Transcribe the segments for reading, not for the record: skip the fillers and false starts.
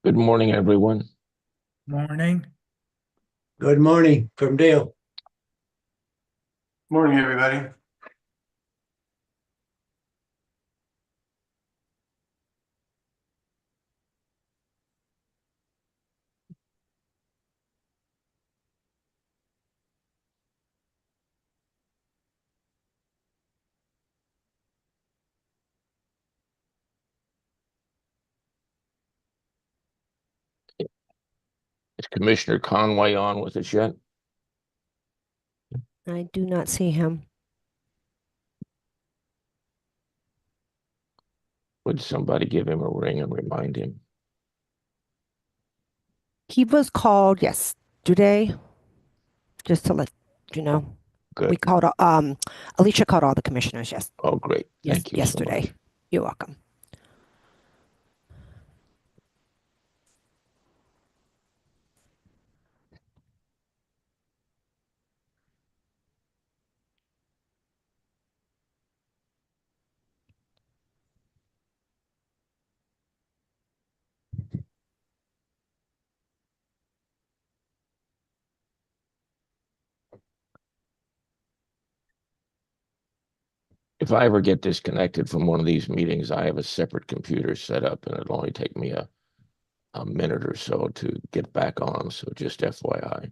Good morning, everyone. Morning. Good morning from Dale. Morning, everybody. Is Commissioner Conway on with us yet? I do not see him. Would somebody give him a ring and remind him? He was called yesterday, just to let you know. We Good. called, Alicia called all the commissioners Oh, great. Thank you so yesterday. much. You're welcome. If I ever get disconnected from one of these meetings, I have a separate computer set up and it'll only take me a minute or so to get back on. So just FYI.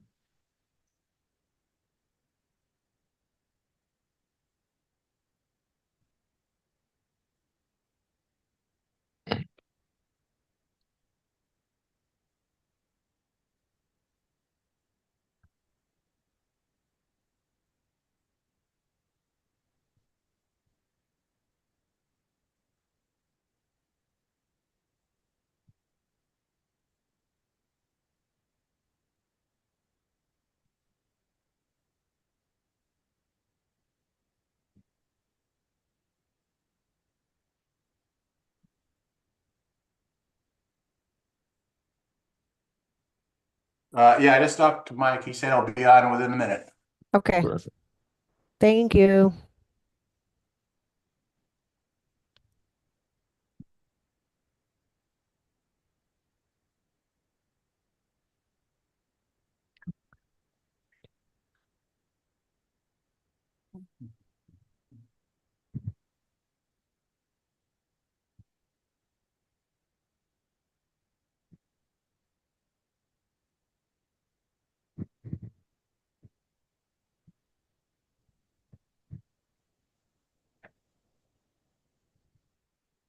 Yeah, I just talked to Mike. He said I'll be on within a minute. Okay, Perfect. thank you.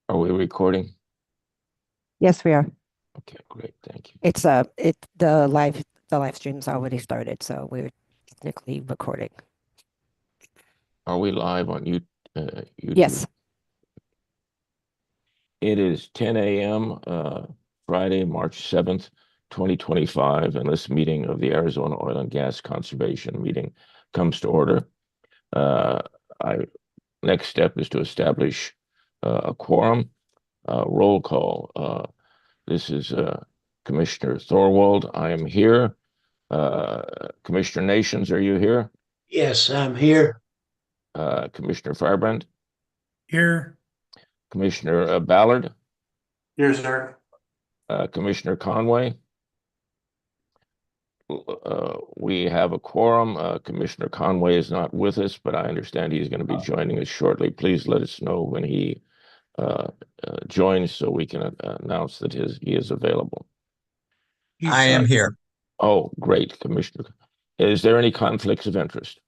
Are we recording? Yes, we are. Okay, great. Thank you. The live stream's already started, so we're technically recording. Are we live on YouTube? Yes. It is 10 a.m. Friday, March 7th, 2025, and this meeting of the Arizona Oil and Gas Conservation Meeting comes to order. Next step is to establish a quorum. Roll call. This is Commissioner Thorwald. I am here. Commissioner Nations, are you here? Yes, I'm here. Commissioner Firebrand? Here. Commissioner Ballard? Here, sir. Commissioner Conway? We have a quorum. Commissioner Conway is not with us, but I understand he's going to be joining us shortly. Please let us know when he joins so we can announce that he is available. I am here. Oh, great, Commissioner. Is there any conflicts of interest?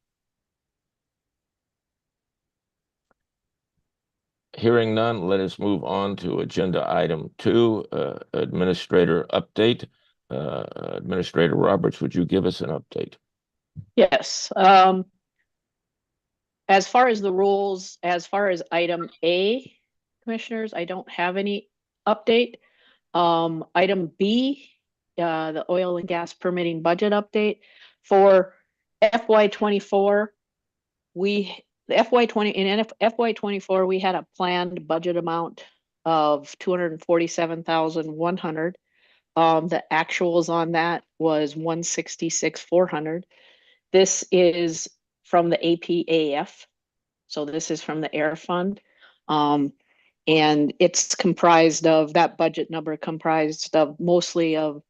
Hearing none, let us move on to agenda item 2, administrator update. Administrator Roberts, would you give us an update? Yes. As far as the rules, as far as item A, commissioners, I don't have any update. Item B, the oil and gas permitting budget update for FY24. The FY20 in FY24 we had a planned budget amount of 247,100. The actuals on that was 166,400. This is from the APAF. So this is from the air fund. And it's comprised of, that budget number comprised of mostly of,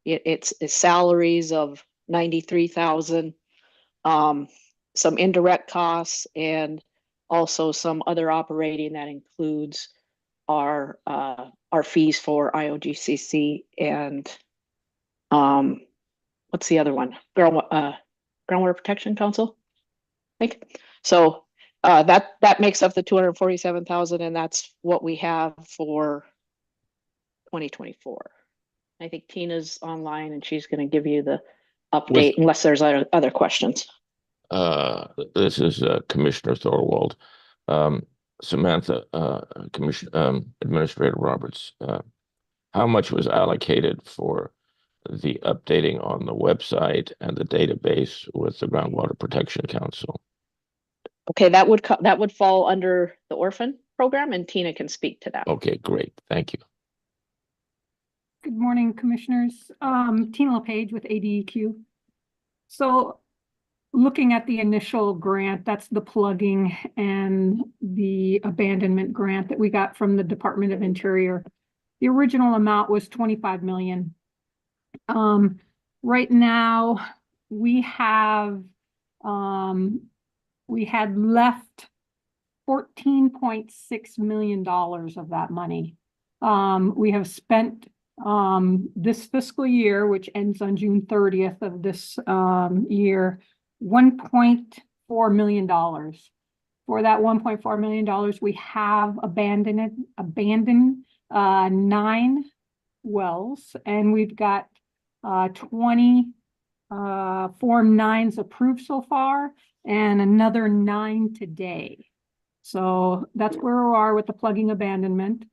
it's salaries of 93,000, some indirect costs, and also some other operating that includes our fees for IOGCC and what's the other one? Groundwater Protection Council, I think. So that makes up the 247,000, and that's what we have for 2024. I think Tina's online and she's going to give you the update unless there's other questions. This is Commissioner Thorwald. Samantha, Administrator Roberts, how much was allocated for the updating on the website and the database with the Groundwater Protection Council? Okay, that would fall under the orphan program, and Tina can speak to that. Okay, great. Thank you. Good morning, Commissioners. Tina LePage with ADEQ. So looking at the initial grant, that's the plugging and the abandonment grant that we got from the Department of Interior. The original amount was 25 million. Right now we had left $14.6 million of that money. We have spent this fiscal year, which ends on June 30th of this year, $1.4 million. For that $1.4 million, we have abandoned 9 wells, and we've got 20 Form 9s approved so far, and another 9 today. So that's where we are with the plugging abandonment.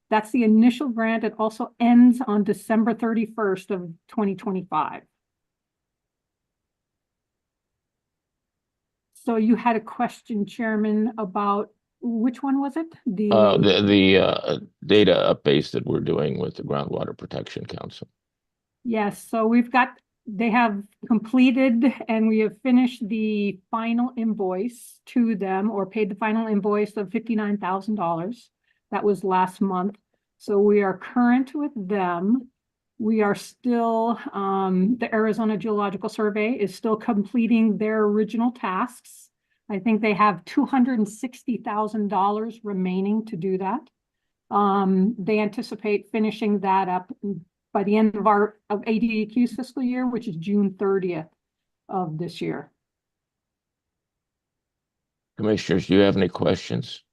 That's the initial grant. It also ends on December 31st of 2025. So you had a question, Chairman, about which one was it? The data updates that we're doing with the Groundwater Protection Council. Yes, so they have completed and we have finished the final invoice to them, or paid the final invoice of $59,000. That was last month. So we are current with them. We are still, the Arizona Geological Survey is still completing their original tasks. I think they have $260,000 remaining to do that. They anticipate finishing that up by the end of ADEQ's fiscal year, which is June 30th of this year. Commissioners, do you have any questions?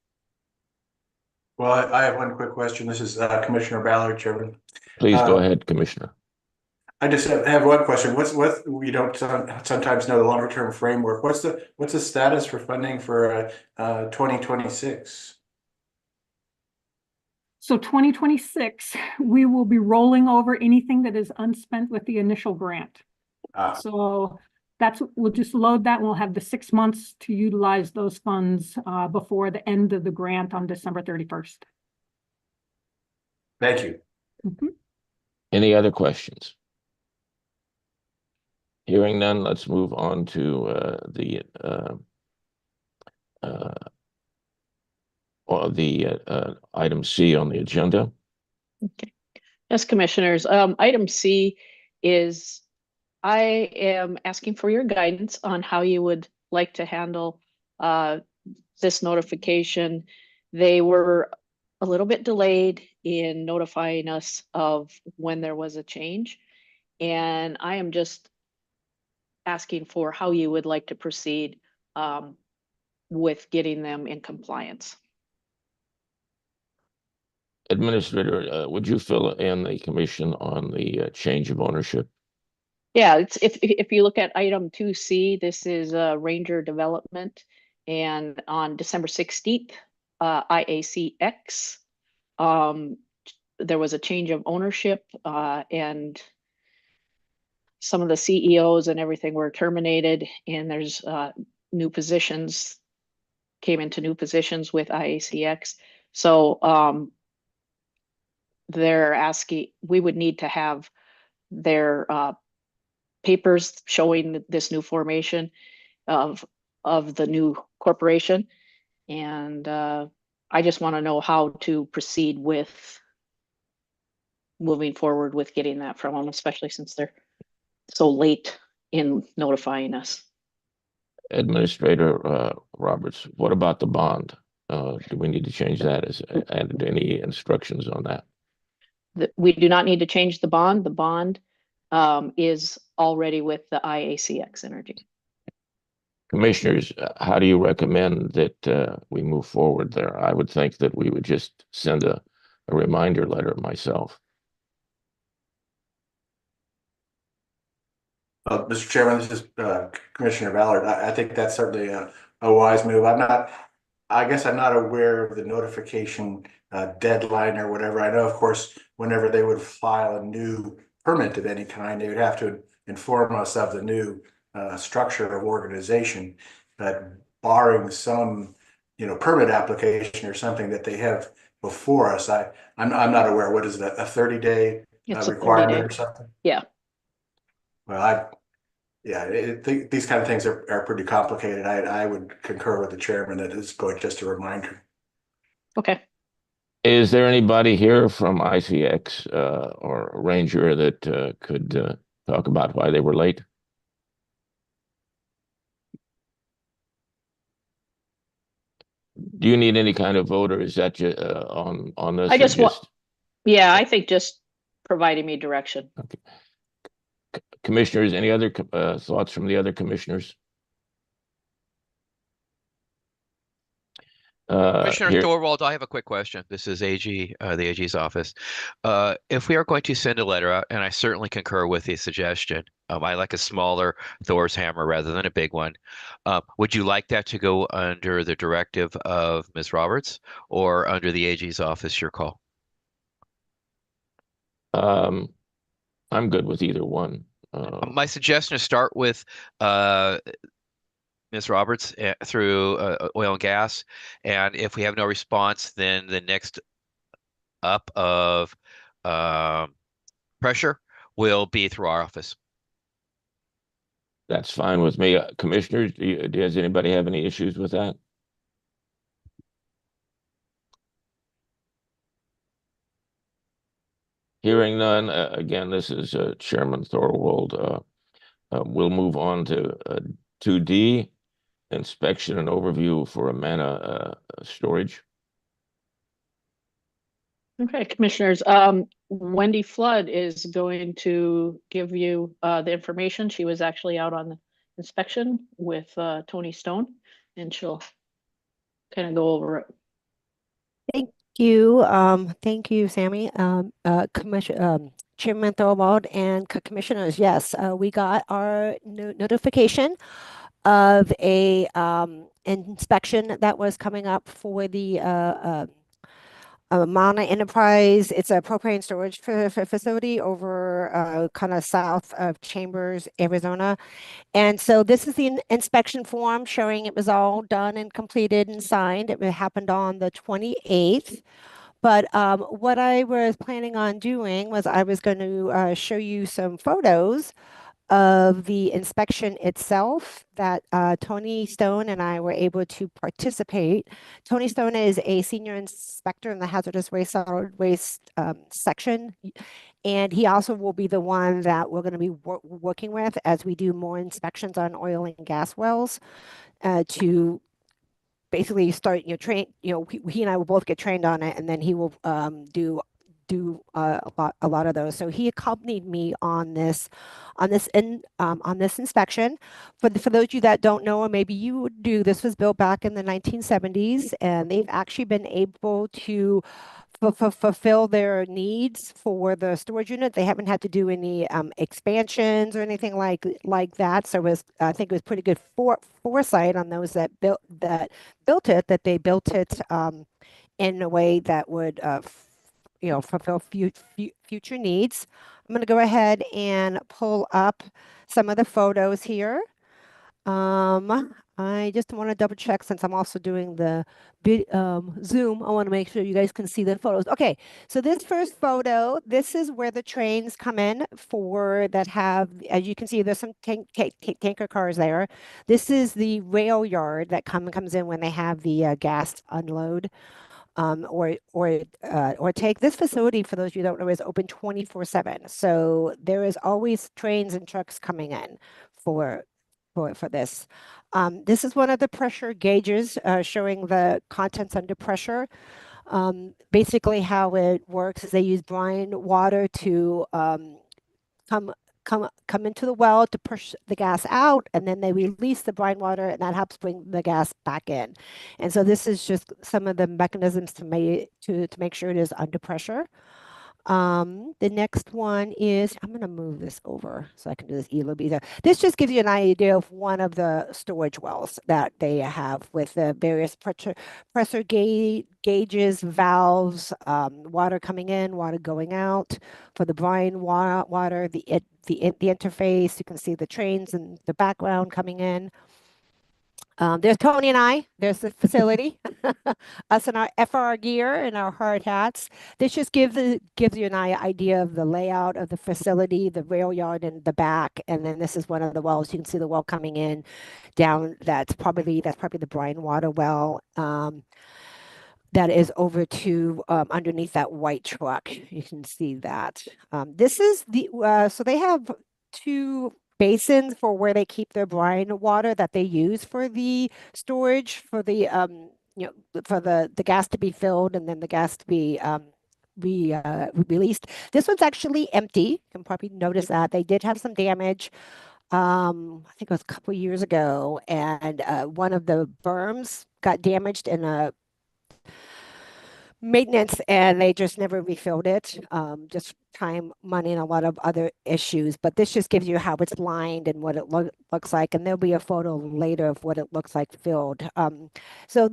Well, I have one quick question. This is Commissioner Ballard, Chairman. Please go ahead, Commissioner. I just have one question. What we don't sometimes know the longer term framework. What's the status for funding for 2026? So 2026, we will be rolling over anything that is unspent with the initial grant. So we'll just load that, and we'll have the 6 months to utilize those funds before the end of the grant on December 31st. Thank you. Mm-hmm. Any other questions? Hearing none, let's move on to the item C on the agenda. Okay. Yes, Commissioners. Item C is, I am asking for your guidance on how you would like to handle this notification. They were a little bit delayed in notifying us of when there was a change, and I am just asking for how you would like to proceed with getting them in compliance. Administrator, would you fill in the commission on the change of ownership? Yeah, if you look at item 2C, this is Ranger Development, and on December 16th, IACX, there was a change of ownership, and some of the CEOs and everything were terminated, and there's new positions came into new positions with IACX. So they're asking, we would need to have their papers showing this new formation of the new corporation, and I just want to know how to proceed with moving forward with getting that from them, especially since they're so late in notifying us. Administrator Roberts, what about the bond? Do we need to change that? And any instructions on that? We do not need to change the bond. The bond is already with the IACX Energy. Commissioners, how do you recommend that we move forward there? I would think that we would just send a reminder letter myself. Mr. Chairman, this is Commissioner Ballard. I think that's certainly a wise move. I guess I'm not aware of the notification deadline or whatever. I know, of course, whenever they would file a new permit of any kind, they would have to inform us of the new structure of organization. But barring some, permit application or something that they have before us, I'm not aware. What is it, a 30-day It's a requirement 30-day. or something? Yeah. Well, these kind of things are pretty complicated. I would concur with the chairman that it's going just a reminder. Okay. Is there anybody here from ICX or Ranger that could talk about why they were late? Do you need any kind of vote, or is that on this? I just want, yeah, I think just providing me direction. Okay. Commissioners, any other thoughts from the other commissioners? Commissioner Thorwald, I have a quick question. This is AG, the AG's office. If we are going to send a letter out, and I certainly concur with the suggestion, I like a smaller Thor's hammer rather than a big one. Would you like that to go under the directive of Ms. Roberts or under the AG's office? Your call. I'm good with either one. My suggestion is start with Ms. Roberts through oil and gas, and if we have no response, then the next up of pressure will be through our office. That's fine with me. Commissioners, does anybody have any issues with that? Hearing none, again, this is Chairman Thorwald. We'll move on to 2D, inspection and overview for Amana storage. Okay, commissioners, Wendy Flood is going to give you the information. She was actually out on the inspection with Tony Stone, and she'll kind of go over it. Thank you, Sammy. Chairman Thorwald and commissioners, yes, we got our notification of a inspection that was coming up for the Mana Enterprise. It's a propane storage facility over kind of south of Chambers, Arizona. And so this is the inspection form showing it was all done and completed and signed. It happened on the 28th. But what I was planning on doing was I was going to show you some photos of the inspection itself that Tony Stone and I were able to participate. Tony Stone is a senior inspector in the hazardous waste solid waste section. And he also will be the one that we're going to be working with as we do more inspections on oil and gas wells to basically start, train, he and I will both get trained on it, and then he will do a lot of those. So he accompanied me on this inspection. For those of you that don't know, or maybe you do, this was built back in the 1970s, and they've actually been able to fulfill their needs for the storage unit. They haven't had to do any expansions or anything like that. So I think it was pretty good foresight on those that built it, that they built it in a way that would fulfill future needs. I'm going to go ahead and pull up some of the photos here. I just want to double check, since I'm also doing the Zoom. I want to make sure you guys can see the photos. Okay, so this first photo, this is where the trains come in that have, as you can see, there's some tanker cars there. This is the rail yard that comes in when they have the gas unload. or take this facility, for those of you who don't know, is open 24/7. So there is always trains and trucks coming in for this. This is one of the pressure gauges showing the contents under pressure. Basically how it works is they use brine water to come come into the well to push the gas out, and then they release the brine water, and that helps bring the gas back in. And so this is just some of the mechanisms to make sure it is under pressure. The next one is, I'm going to move this over so I can do this a little bit easier. This just gives you an idea of one of the storage wells that they have with the various pressure gauges, valves, water coming in, water going out. For the brine water, the interface, you can see the trains in the background coming in. There's Tony and I. There's the facility. Us in our FR gear and our hard hats. This just gives you an idea of the layout of the facility, the rail yard in the back, and then this is one of the wells. You can see the well coming in down. That's probably the brine water well. That is over to underneath that white truck. You can see that. This is so they have two basins for where they keep their brine water that they use for the storage, for the for the gas to be filled and then the gas to be released. This one's actually empty. You can probably notice that they did have some damage. I think it was a couple of years ago, and one of the berms got damaged in a maintenance, and they just never refilled it. Just time, money, and a lot of other issues. But this just gives you how it's lined and what it looks like. And there'll be a photo later of what it looks like filled. So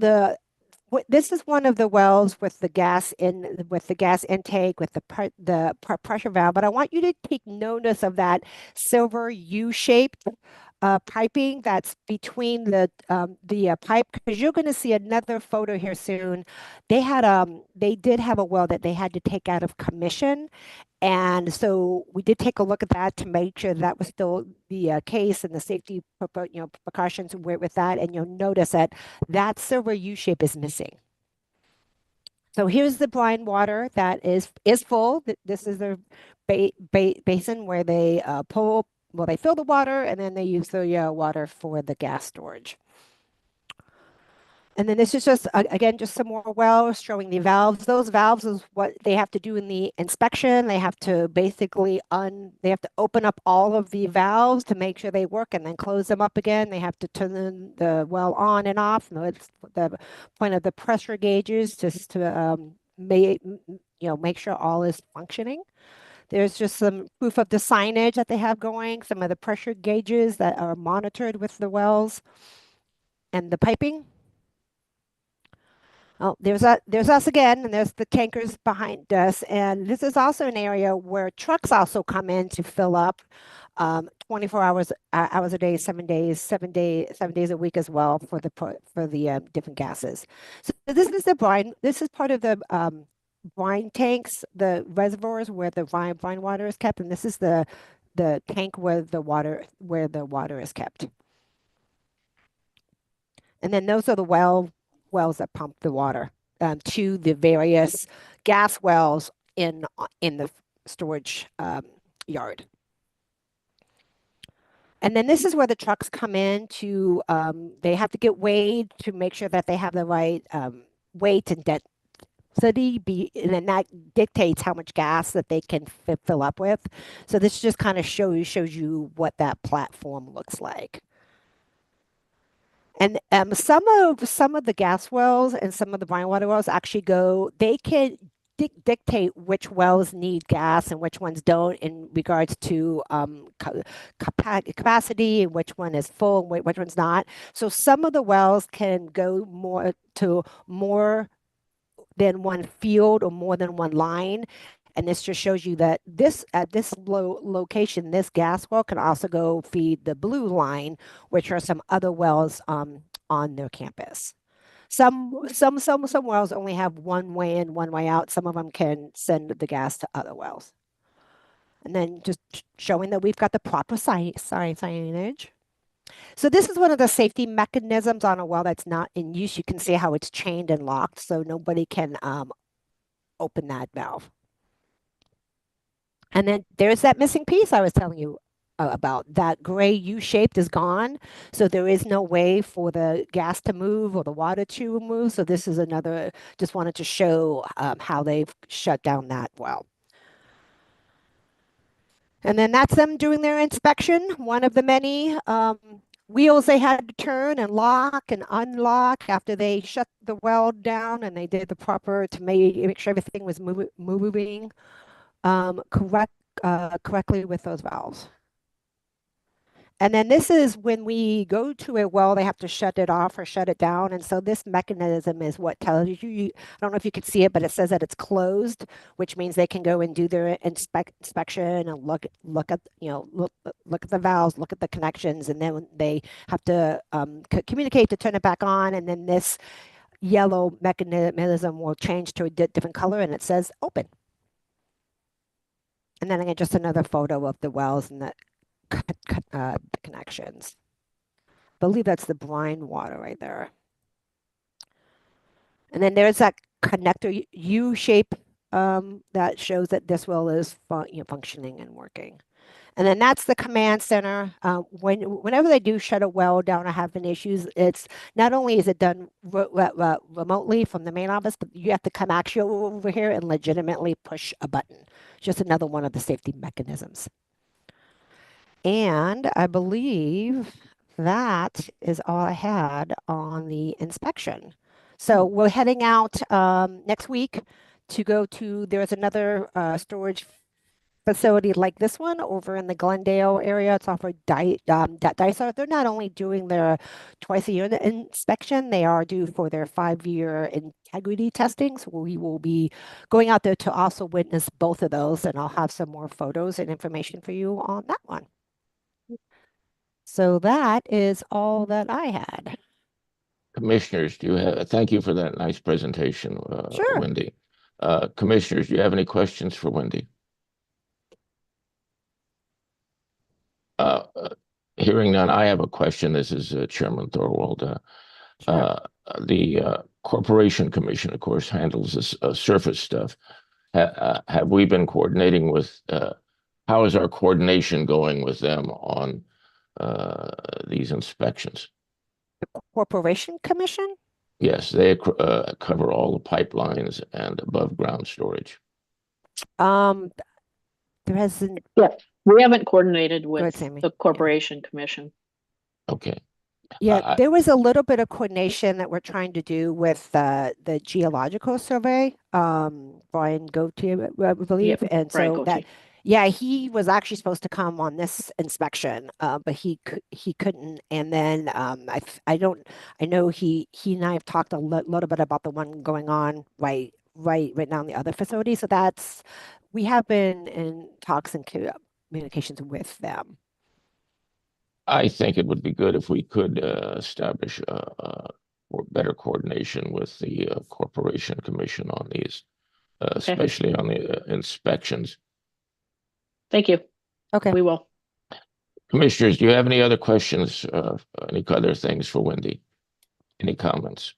this is one of the wells with the gas intake, with the pressure valve. But I want you to take notice of that silver U-shaped piping that's between the pipe, because you're going to see another photo here soon. They did have a well that they had to take out of commission, and so we did take a look at that to make sure that was still the case, and the safety precautions were with that. And you'll notice that silver U shape is missing. So here's the brine water that is full. This is the basin where they they fill the water, and then they use the water for the gas storage. And then this is just, again, just some more wells showing the valves. Those valves is what they have to do in the inspection. They have to basically they have to open up all of the valves to make sure they work and then close them up again. They have to turn the well on and off. It's the point of the pressure gauges just to make sure all is functioning. There's just some proof of the signage that they have going, some of the pressure gauges that are monitored with the wells, and the piping. Oh, there's us again, and there's the tankers behind us. And this is also an area where trucks also come in to fill up 24 hours a day, 7 days a week as well for the different gases. So this is the brine. This is part of the brine tanks, the reservoirs where the brine water is kept, and this is the tank where the water is kept. And then those are the wells that pump the water to the various gas wells in the storage yard. And then this is where the trucks come in to they have to get weighed to make sure that they have the right weight and density, and then that dictates how much gas that they can fill up with. So this just kind of shows you what that platform looks like. And some of the gas wells and some of the brine water wells actually they can dictate which wells need gas and which ones don't in regards to capacity, and which one is full and which one's not. So some of the wells can go more than one field or more than one line. And this just shows you that at this location, this gas well can also go feed the blue line, which are some other wells on their campus. Some wells only have one way in, one way out. Some of them can send the gas to other wells. And then just showing that we've got the proper signage. So this is one of the safety mechanisms on a well that's not in use. You can see how it's chained and locked, so nobody can open that valve. And then there's that missing piece I was telling you about. That gray U-shaped is gone, so there is no way for the gas to move or the water to move. So this is another, just wanted to show how they've shut down that well. And then that's them doing their inspection, one of the many wheels they had to turn and lock and unlock after they shut the well down, and they did the proper to make sure everything was moving correctly with those valves. And then this is when we go to a well, they have to shut it off or shut it down. And so this mechanism is what tells you, I don't know if you can see it, but it says that it's closed, which means they can go and do their inspection and look at, look at the valves, look at the connections, and then they have to communicate to turn it back on. And then this yellow mechanism will change to a different color, and it says open. And then again, just another photo of the wells and the connections. I believe that's the brine water right there. And then there's that connector U shape that shows that this well is functioning and working. And then that's the command center. Whenever they do shut a well down or have any issues, it's not only is it done remotely from the main office, but you have to come actually over here and legitimately push a button. Just another one of the safety mechanisms. And I believe that is all I had on the inspection. So we're heading out next week to go to, there's another storage facility like this one over in the Glendale area. It's off of Dysart. They're not only doing their twice a year inspection, they are due for their 5-year integrity testing. So we will be going out there to also witness both of those, and I'll have some more photos and information for you on that one. So that is all that I had. Commissioners, thank you for that nice presentation, Sure. Wendy. Commissioners, do you have any questions for Wendy? Hearing none, I have a question. This is Chairman Thorwald. Sure. The Corporation Commission, of course, handles this surface stuff. Have we been coordinating with, how is our coordination going with them on these inspections? The Corporation Commission? Yes, they cover all the pipelines and above ground storage. There hasn't. Yeah, we haven't coordinated Go ahead, with Sammy. the Corporation Commission. Okay. Yeah, there was a little bit of coordination that we're trying to do with the geological survey. Brian Gautier, I believe, Yep, and Brian so that, Gautier. yeah, he was actually supposed to come on this inspection, but he couldn't. And then I know he and I have talked a little bit about the one going on right now in the other facility. So we have been in talks and communications with them. I think it would be good if we could establish better coordination with the Corporation Commission on these, especially on the inspections. Thank you. Okay. We will. Commissioners, do you have any other questions, any other things for Wendy? Any comments?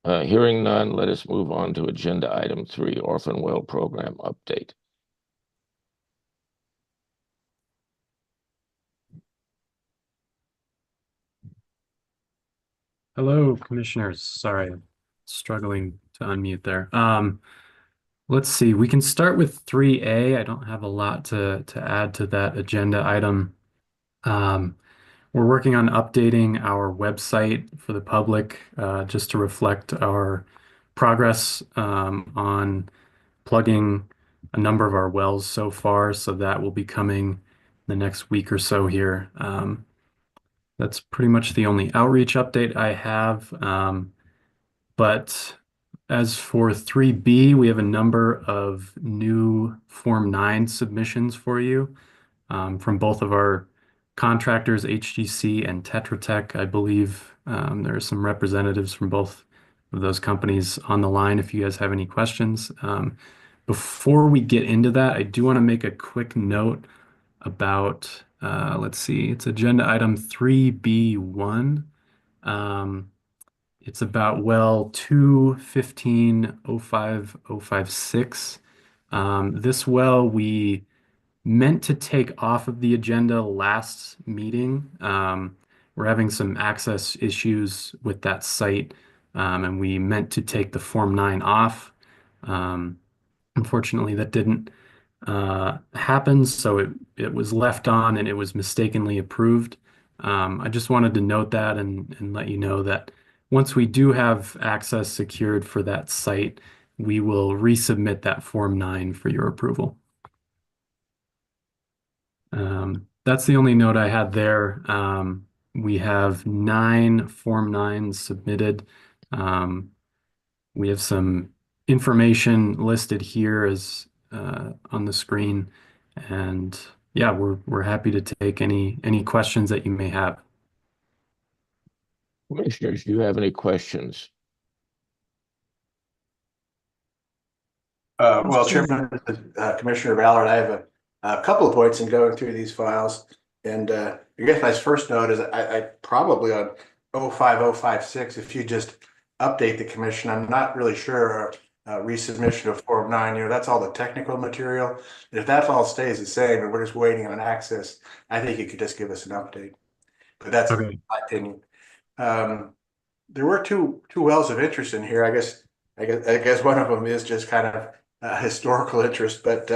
Hearing none, let us move on to agenda item 3, Orphan Well Program Update. Hello, commissioners. Sorry, I'm struggling to unmute there. Let's see, we can start with 3A. I don't have a lot to add to that agenda item. We're working on updating our website for the public just to reflect our progress on plugging a number of our wells so far. So that will be coming the next week or so here. That's pretty much the only outreach update I have. But as for 3B, we have a number of new Form 9 submissions for you from both of our contractors, HGC and Tetra Tech. I believe there are some representatives from both of those companies on the line if you guys have any questions. Before we get into that, I do want to make a quick note about let's see, it's agenda item 3B1. It's about well 215-05056. This well we meant to take off of the agenda last meeting. We're having some access issues with that site, and we meant to take the Form 9 off. Unfortunately, that didn't happen, so it was left on and it was mistakenly approved. I just wanted to note that and let you know that once we do have access secured for that site, we will resubmit that Form 9 for your approval. That's the only note I had there. We have 9 Form 9s submitted. We have some information listed here as on the screen, and yeah, we're happy to take any questions that you may have. Commissioners, do you have any questions? Well, Chairman, Commissioner Ballard, I have a couple of points in going through these files. And I guess my first note is I probably on 05056, if you just update the commission, I'm not really sure resubmission of Form 9, that's all the technical material. And if that all stays the same and we're just waiting on access, I think you could just give us an update. But that's Okay. my opinion. There were two wells of interest in here. I guess one of them is just kind of historical interest, but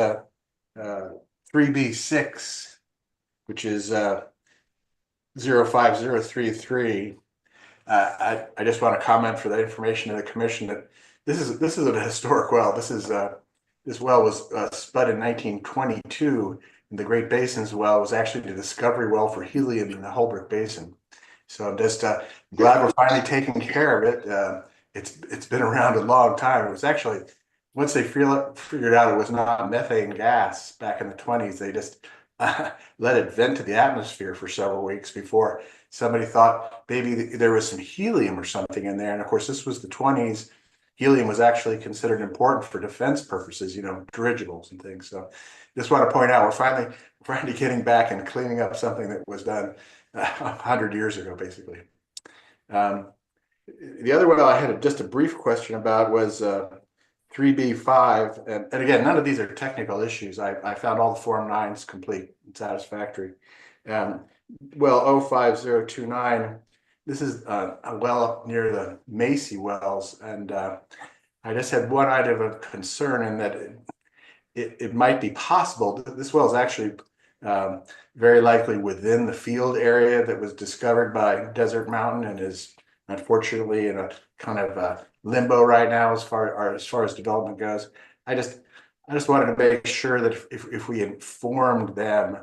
3B6, which is 05033. I just want to comment for the information of the commission that this is a historic well. This well was spud in 1922, and the Great Basins well was actually the discovery well for helium in the Holbrook Basin. So I'm just glad we're finally taking care of it. It's been around a long time. It was actually, once they figured out it was not methane gas back in the 20s, they just let it vent to the atmosphere for several weeks before somebody thought maybe there was some helium or something in there. And of course, this was the 20s. Helium was actually considered important for defense purposes, dirigibles and things. So just want to point out, we're finally getting back and cleaning up something that was done 100 years ago, basically. The other one I had just a brief question about was 3B5, and again, none of these are technical issues. I found all the Form 9s complete and satisfactory. Well, 05029, this is a well up near the Macy wells, and I just had one item of concern in that it might be possible that this well is actually very likely within the field area that was discovered by Desert Mountain and is unfortunately in a kind of limbo right now as far as development goes. I just wanted to make sure that if we informed them,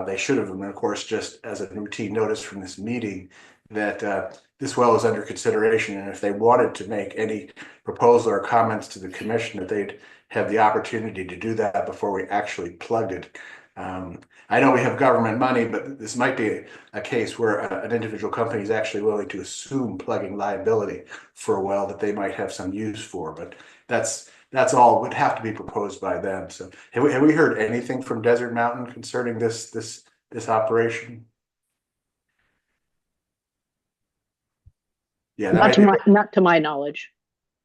they should have, and of course, just as a routine notice from this meeting, that this well is under consideration, and if they wanted to make any proposal or comments to the commission, that they'd have the opportunity to do that before we actually plugged it. I know we have government money, but this might be a case where an individual company is actually willing to assume plugging liability for a well that they might have some use for. But that's all would have to be proposed by them. So have we heard anything from Desert Mountain concerning this operation? Yeah, Not to my knowledge,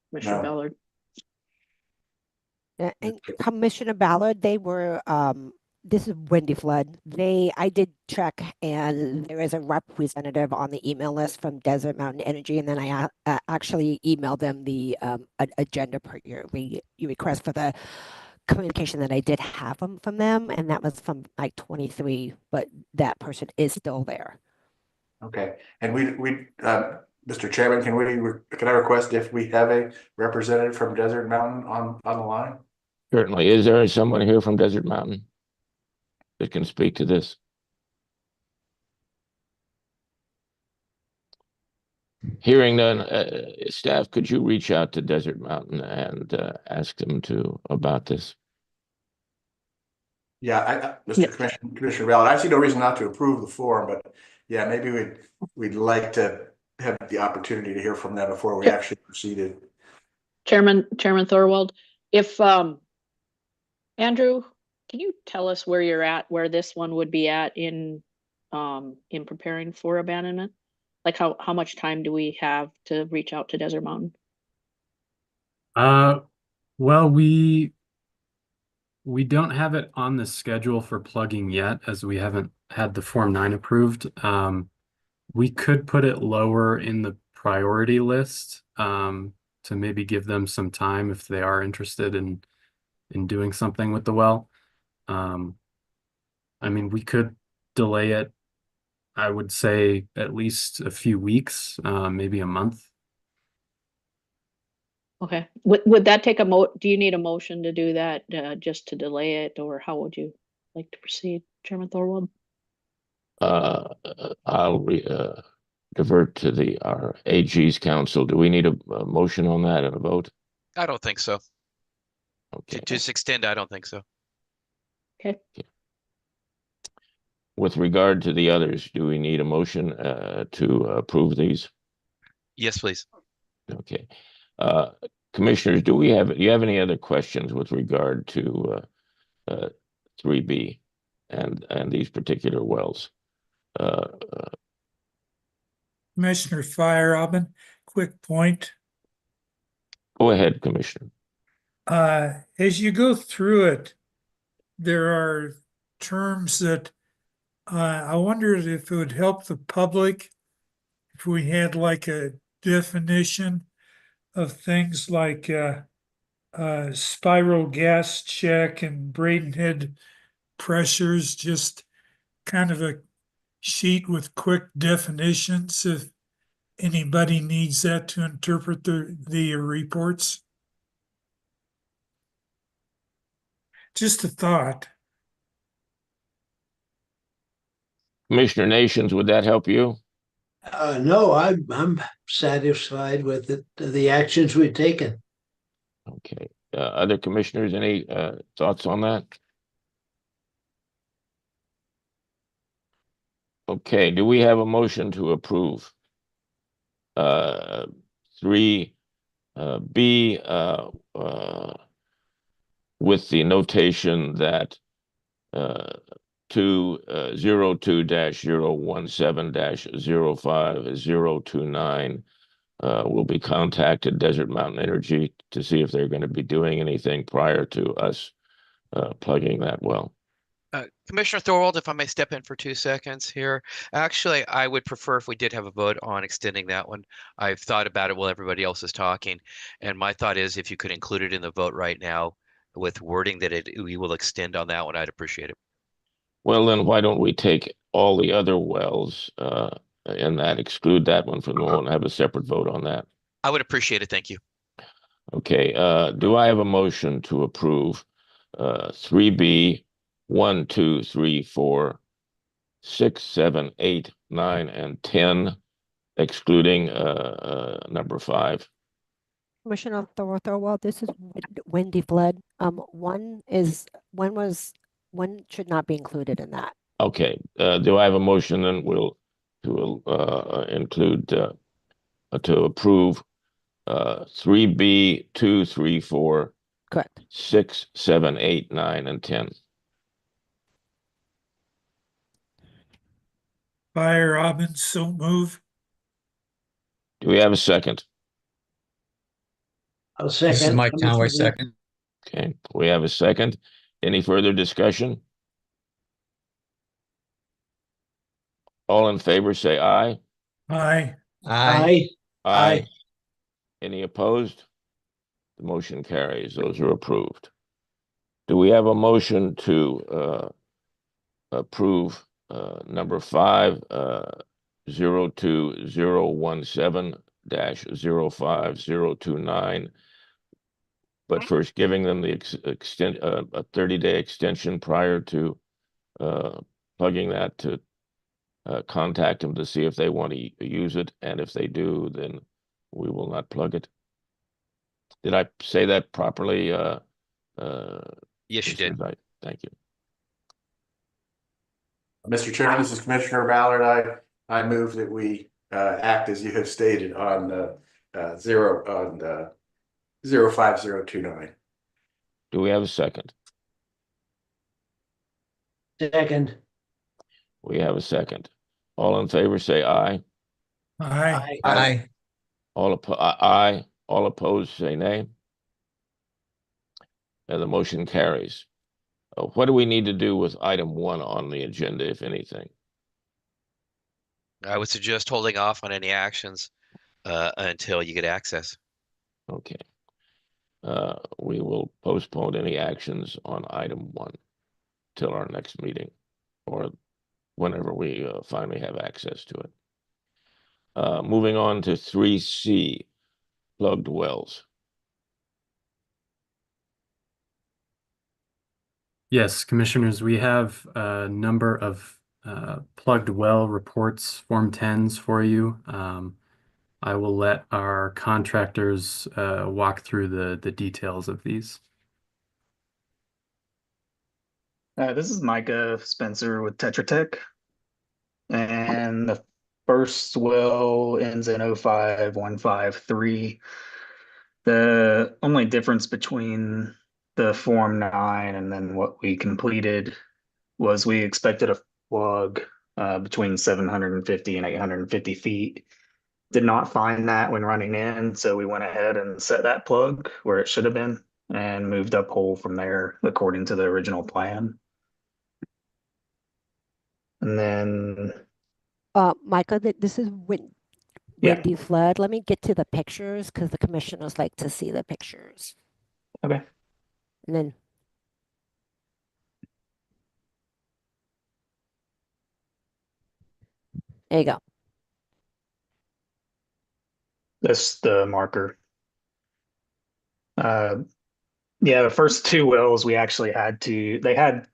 Commissioner No. Ballard. And Commissioner Ballard, they were this is Wendy Flood. I did check, and there is a representative on the email list from Desert Mountain Energy, and then I actually emailed them the agenda per your request for the communication that I did have from them, and that was from like 23, but that person is still there. Okay, and we Mr. Chairman, can I request if we have a representative from Desert Mountain on the line? Certainly. Is there someone here from Desert Mountain that can speak to this? Hearing none, staff, could you reach out to Desert Mountain and ask them about this? Yeah, Mr. Commissioner Ballard, I see no reason not to approve the form, but yeah, maybe we'd like to have the opportunity to hear from them before we actually proceeded. Chairman Thorwald, if Andrew, can you tell us where you're at, where this one would be at in preparing for abandonment? Like how much time do we have to reach out to Desert Mountain? Well, we don't have it on the schedule for plugging yet, as we haven't had the Form 9 approved. We could put it lower in the priority list, to maybe give them some time if they are interested in doing something with the well. I mean, we could delay it, I would say at least a few weeks, maybe a month. Okay, would that take do you need a motion to do that, just to delay it, or how would you like to proceed, Chairman Thorwald? I'll divert to our AG's council. Do we need a motion on that and a vote? I don't think so. Okay. To just extend, I don't think so. Okay. With regard to the others, do we need a motion to approve these? Yes, please. Okay. Commissioners, do you have any other questions with regard to 3B and these particular wells? Commissioner Feyerabend, quick point. Go ahead, Commissioner. As you go through it, there are terms that I wondered if it would help the public if we had like a definition of things like spiral gas check and Bradenhead pressures, just kind of a sheet with quick definitions if anybody needs that to interpret the reports. Just a thought. Commissioner Nations, would that help you? No, I'm satisfied with it, the actions we've taken. Okay. Other commissioners, any thoughts on that? Okay, do we have a motion to approve 3B with the notation that 202-017-05029 will be contacted Desert Mountain Energy to see if they're going to be doing anything prior to us plugging that well. Commissioner Thorwald, if I may step in for 2 seconds here. Actually, I would prefer if we did have a vote on extending that one. I've thought about it while everybody else is talking, and my thought is if you could include it in the vote right now with wording that we will extend on that one, I'd appreciate it. Well, then why don't we take all the other wells and that exclude that one from the vote and have a separate vote on that? I would appreciate it. Thank you. Okay, do I have a motion to approve 3B 1, 2, 3, 4, 6, 7, 8, 9, and 10, excluding number 5? Commissioner Thorwald, this is Wendy Flood. One should not be included in that. Okay, do I have a motion? Then we'll include to approve 3B 2, 3, 4, Correct. 6, 7, 8, 9, and 10. Feyerabend, so move. Do we have a second? I'll second. This is Mike Conway, second. Okay, we have a second. Any further discussion? All in favor, say aye. Aye. Aye. Aye. Any opposed? The motion carries. Those are approved. Do we have a motion to approve number 5, 02017-05029, but first giving them the extent a 30-day extension prior to plugging that, to contact them to see if they want to use it, and if they do, then we will not plug it. Did I say that properly? Yes, you did. Thank you. Mr. Chairman, this is Commissioner Ballard. I move that we act as you have stated on 05029. Do we have a second? Second. We have a second. All in favor, say aye. Aye. Aye. Aye. All opposed, say nay. And the motion carries. What do we need to do with item 1 on the agenda, if anything? I would suggest holding off on any actions until you get access. Okay. We will postpone any actions on item 1 till our next meeting, or whenever we finally have access to it. Moving on to 3C, plugged wells. Yes, commissioners, we have a number of plugged well reports, Form 10s for you. I will let our contractors walk through the details of these. This is Micah Spencer with Tetra Tech. And the first well ends in 05153. The only difference between the Form 9 and then what we completed was we expected a plug between 750 and 850 feet. Did not find that when running in, so we went ahead and set that plug where it should have been and moved up hole from there according to the original plan. And then, Michael, this is yeah, Wendy Flood. Let me get to the pictures because the commissioners like to see the pictures. okay. And then there you go. That's the marker. Yeah, the first two wells we actually they had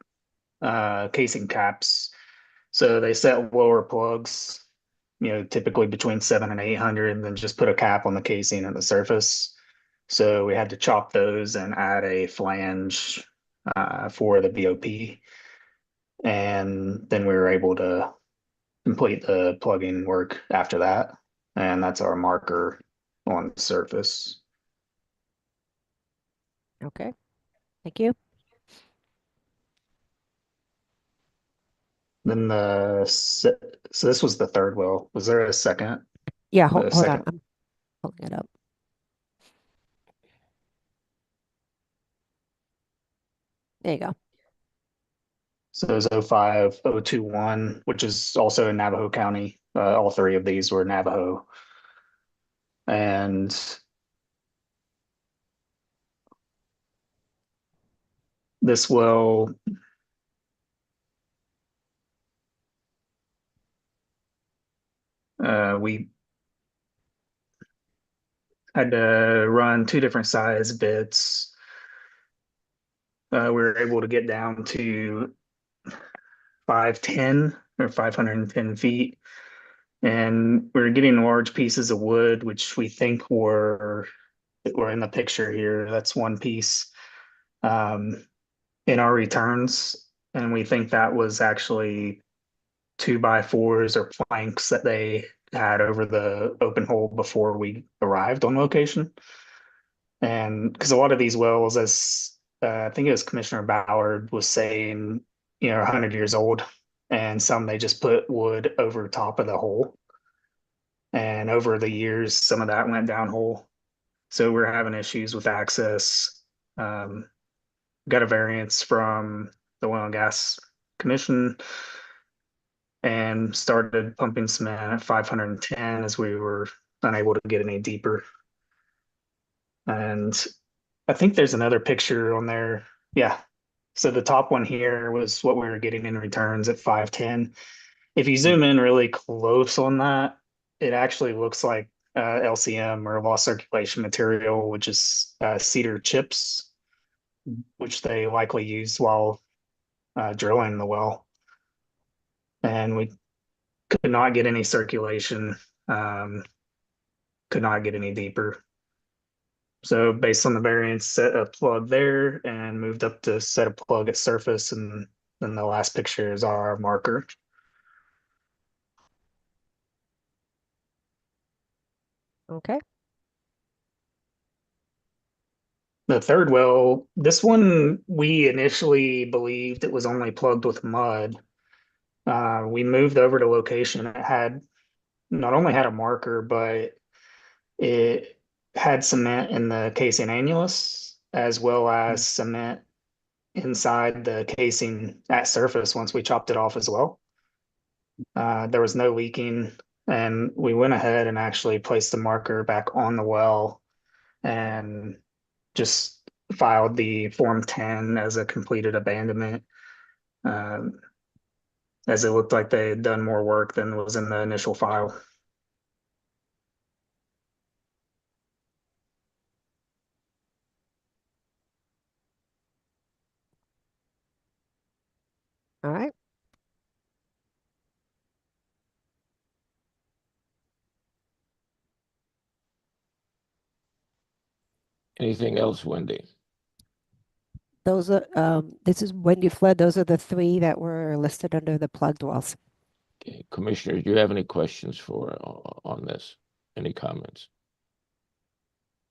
casing caps. So they set lower plugs, typically between 7 and 800, and then just put a cap on the casing at the surface. So we had to chop those and add a flange for the BOP. And then we were able to complete the plugging work after that. And that's our marker on the surface. Okay. Thank you. Then so this was the third well. Was there a second? Yeah, The hold on. second. I'm pulling it up. There you go. So it was 05021, which is also in Navajo County. All three of these were Navajo. And this well, we had to run two different size bits. We were able to get down to 510 or 510 feet. And we were getting large pieces of wood, which we think were in the picture here. That's one piece in our returns. And we think that was actually 2x4s or planks that they had over the open hole before we arrived on location. And because a lot of these wells, as I think it was Commissioner Ballard was saying, 100 years old, and some they just put wood over top of the hole. And over the years, some of that went down hole. So we're having issues with access. Got a variance from the Oil and Gas Commission and started pumping cement at 510 as we were unable to get any deeper. And I think there's another picture on there. Yeah. So the top one here was what we were getting in returns at 510. If you zoom in really close on that, it actually looks like LCM or lost circulation material, which is cedar chips, which they likely used while drilling the well. And we could not get any circulation, could not get any deeper. So based on the variance, set a plug there and moved up to set a plug at surface. And then the last picture is our marker. Okay. The third well, this one we initially believed it was only plugged with mud. We moved over to location. It had not only had a marker, but it had cement in the casing annulus as well as cement inside the casing at surface once we chopped it off as well. There was no leaking, and we went ahead and actually placed the marker back on the well and just filed the Form 10 as a completed abandonment, as it looked like they had done more work than was in the initial file. All right. Anything else, Wendy? Those are, this is Wendy Flood. Those are the three that were listed under the plugged wells. Okay. Commissioner, do you have any questions on this? Any comments?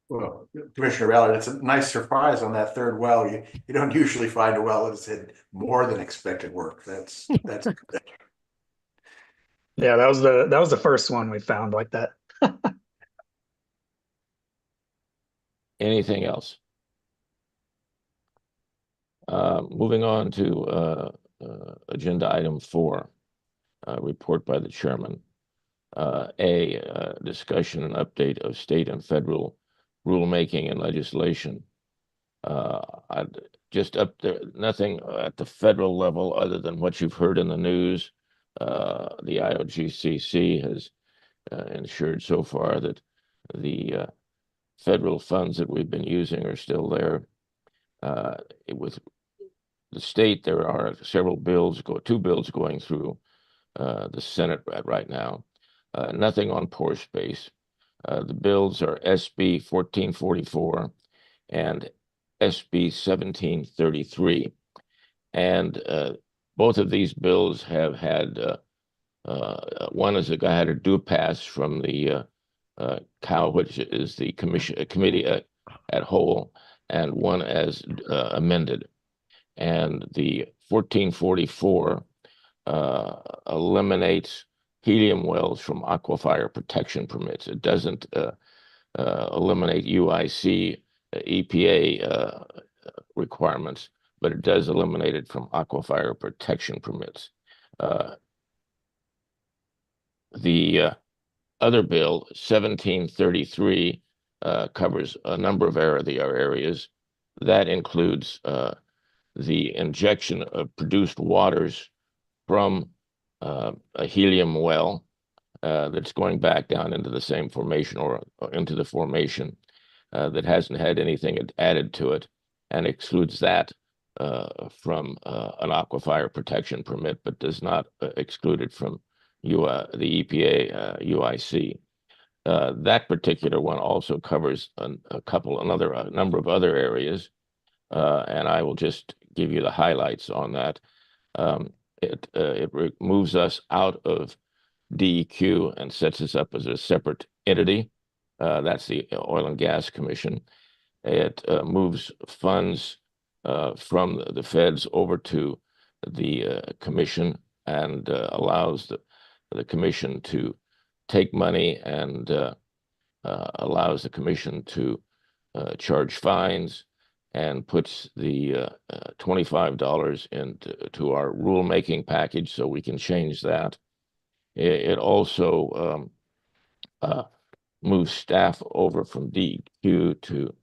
Well, Commissioner Ballard, it's a nice surprise on that third well. You don't usually find a well that's had more than expected work. That's good. Yeah, that was the first one we found like that. Anything else? Moving on to agenda item 4, report by the chairman. Discussion and update of state and federal rulemaking and legislation. I'd just up there, nothing at the federal level other than what you've heard in the news. The AZOGCC has ensured so far that the federal funds that we've been using are still there. With the state, there are several bills, two bills going through the Senate right now. Nothing on pore space. The bills are SB 1444 and SB 1733. And both of these bills have had, one has had a due pass from the COW, which is the committee at whole, and one as amended. And the 1444 eliminates helium wells from aquifer protection permits. It doesn't eliminate UIC, EPA requirements, but it does eliminate it from aquifer protection permits. The other bill, 1733, covers a number of areas. That includes the injection of produced waters from a helium well that's going back down into the same formation or into the formation that hasn't had anything added to it, and excludes that from an aquifer protection permit, but does not exclude it from the EPA UIC. That particular one also covers a number of other areas, and I will just give you the highlights on that. It moves us out of DEQ and sets us up as a separate entity. That's the Oil and Gas Commission. It moves funds from the feds over to the commission and allows the commission to take money and allows the commission to charge fines and puts the $25 into our rulemaking package so we can change that. It also moves staff over from DEQ to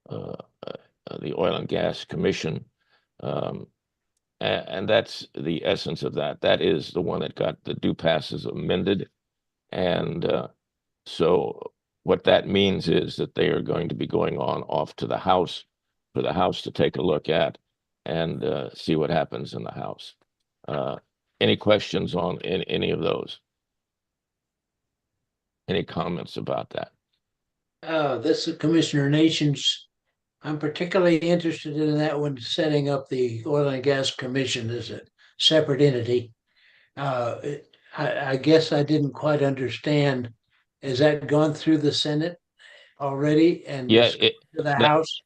the Oil and Gas Commission. And that's the essence of that. That is the one that got the due passes amended. And so what that means is that they are going to be going off to the House for the House to take a look at and see what happens in the House. Any questions on any of those? Any comments about that? This is Commissioner Nations. I'm particularly interested in that one, setting up the Oil and Gas Commission as a separate entity. I guess I didn't quite understand. Has that gone through the Senate already and Yeah, to the House?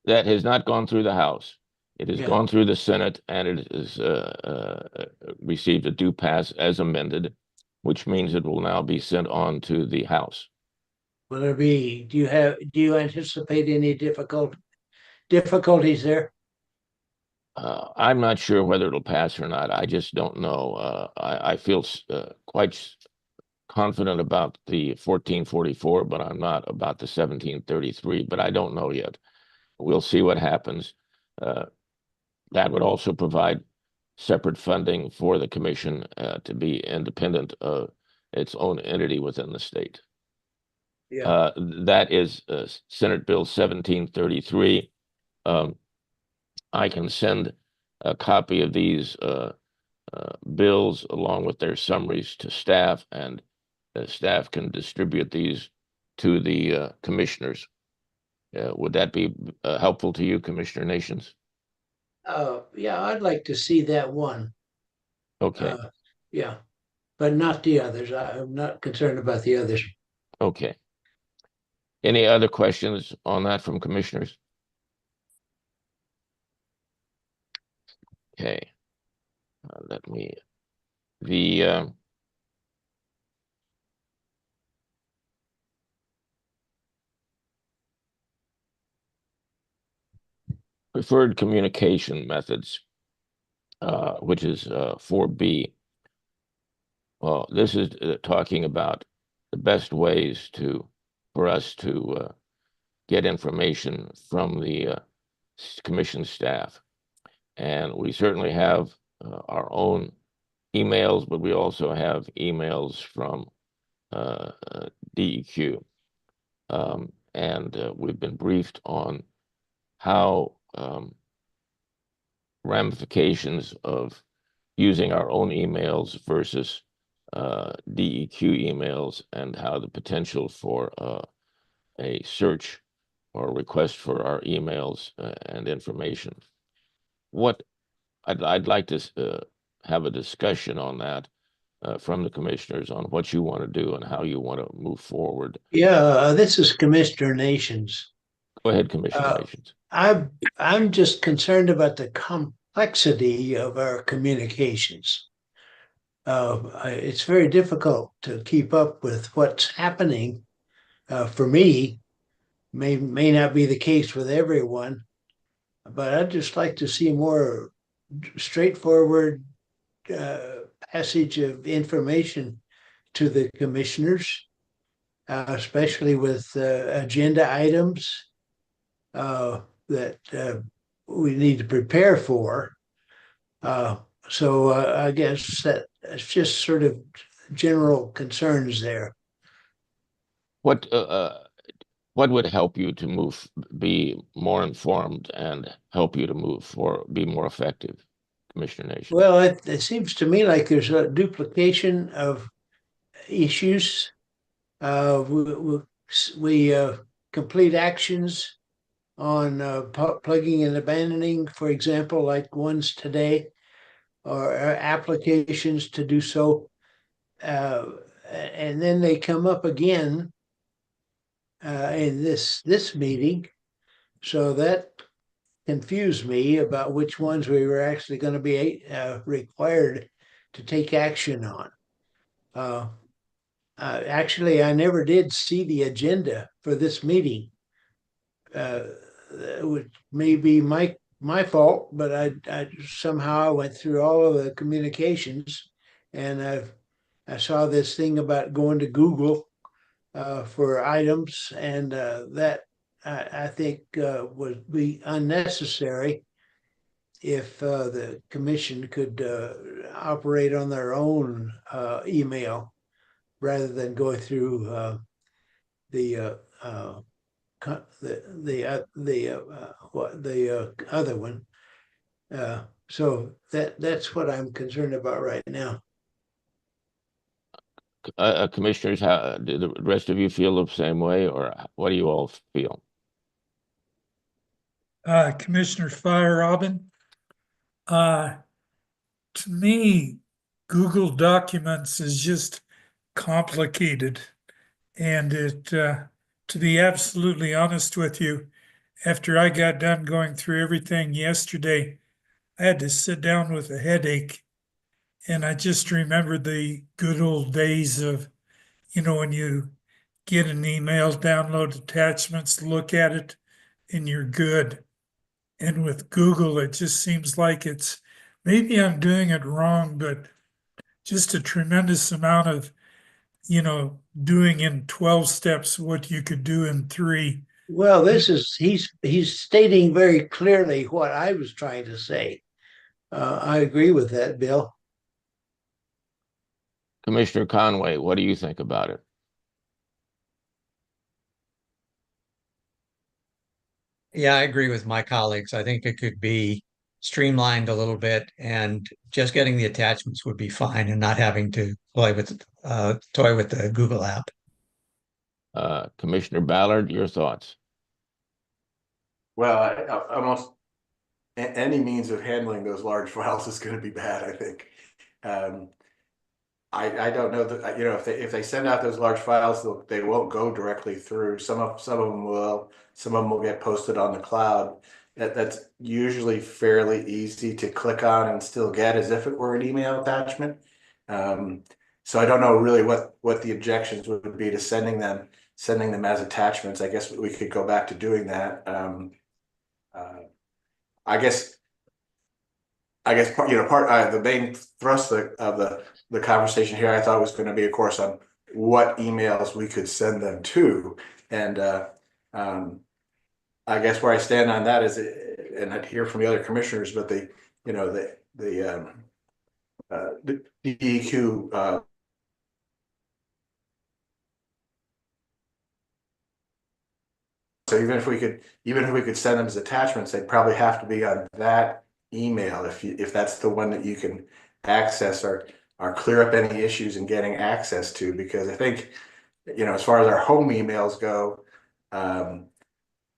That has not gone through the House. It has Yeah. gone through the Senate, and it is received a due pass as amended, which means it will now be sent on to the House. Will there be, do you anticipate any difficulties there? I'm not sure whether it'll pass or not. I just don't know. I feel quite confident about the 1444, but I'm not about the 1733, but I don't know yet. We'll see what happens. That would also provide separate funding for the commission to be independent of its own entity within the state. Yeah. That is Senate Bill 1733. I can send a copy of these bills along with their summaries to staff, and staff can distribute these to the commissioners. Would that be helpful to you, Commissioner Nations? Yeah, I'd like to see that one. Okay, Yeah, but not the others. I'm not concerned about the others. okay. Any other questions on that from commissioners? Okay. Let me, the preferred communication methods, which is 4B. Well, this is talking about the best ways for us to get information from the commission staff. And we certainly have our own emails, but we also have emails from DEQ. And we've been briefed on how ramifications of using our own emails versus DEQ emails, and how the potential for a search or request for our emails and information. What I'd like to have a discussion on that from the commissioners on what you want to do and how you want to move forward. Yeah, this is Commissioner Nations. Go ahead, Commissioner Nations. I'm just concerned about the complexity of our communications. It's very difficult to keep up with what's happening. For me, may not be the case with everyone, but I'd just like to see more straightforward passage of information to the commissioners, especially with agenda items that we need to prepare for. So I guess that's just sort of general concerns there. What would help you to be more informed and help you to be more effective, Commissioner Nations? Well, it seems to me like there's a duplication of issues. We complete actions on plugging and abandoning, for example, like ones today, or applications to do so. And then they come up again in this meeting. So that confused me about which ones we were actually going to be required to take action on. Actually, I never did see the agenda for this meeting. Which may be my fault, but I somehow went through all of the communications, and I saw this thing about going to Google for items, and that I think would be unnecessary if the commission could operate on their own email rather than go through the other one. So that's what I'm concerned about right now. Commissioners, how do the rest of you feel the same way, or what do you all feel? Commissioner Fire-Robin, to me, Google Documents is just complicated, and to be absolutely honest with you, after I got done going through everything yesterday, I had to sit down with a headache. And I just remembered the good old days of, when you get an email, download attachments, look at it, and you're good. And with Google, it just seems like maybe I'm doing it wrong, but just a tremendous amount of, doing in 12 steps what you could do in 3. Well, he's stating very clearly what I was trying to say. I agree with that, Bill. Commissioner Conway, what do you think about it? Yeah, I agree with my colleagues. I think it could be streamlined a little bit, and just getting the attachments would be fine, and not having to toy with the Google app. Commissioner Ballard, your thoughts? Well, almost any means of handling those large files is going to be bad, I think. I don't know that, if they send out those large files, they won't go directly through. Some of them will. Some of them will get posted on the cloud. That's usually fairly easy to click on and still get as if it were an email attachment. So I don't know really what the objections would be to sending them as attachments. I guess we could go back to doing that. I guess the main thrust of the conversation here, I thought, was going to be, of course, on what emails we could send them to, and I guess where I stand on that is, and I'd hear from the other commissioners, but the DEQ. So even if we could send them as attachments, they'd probably have to be on that email if that's the one that you can access or clear up any issues in getting access to. Because I think, as far as our home emails go,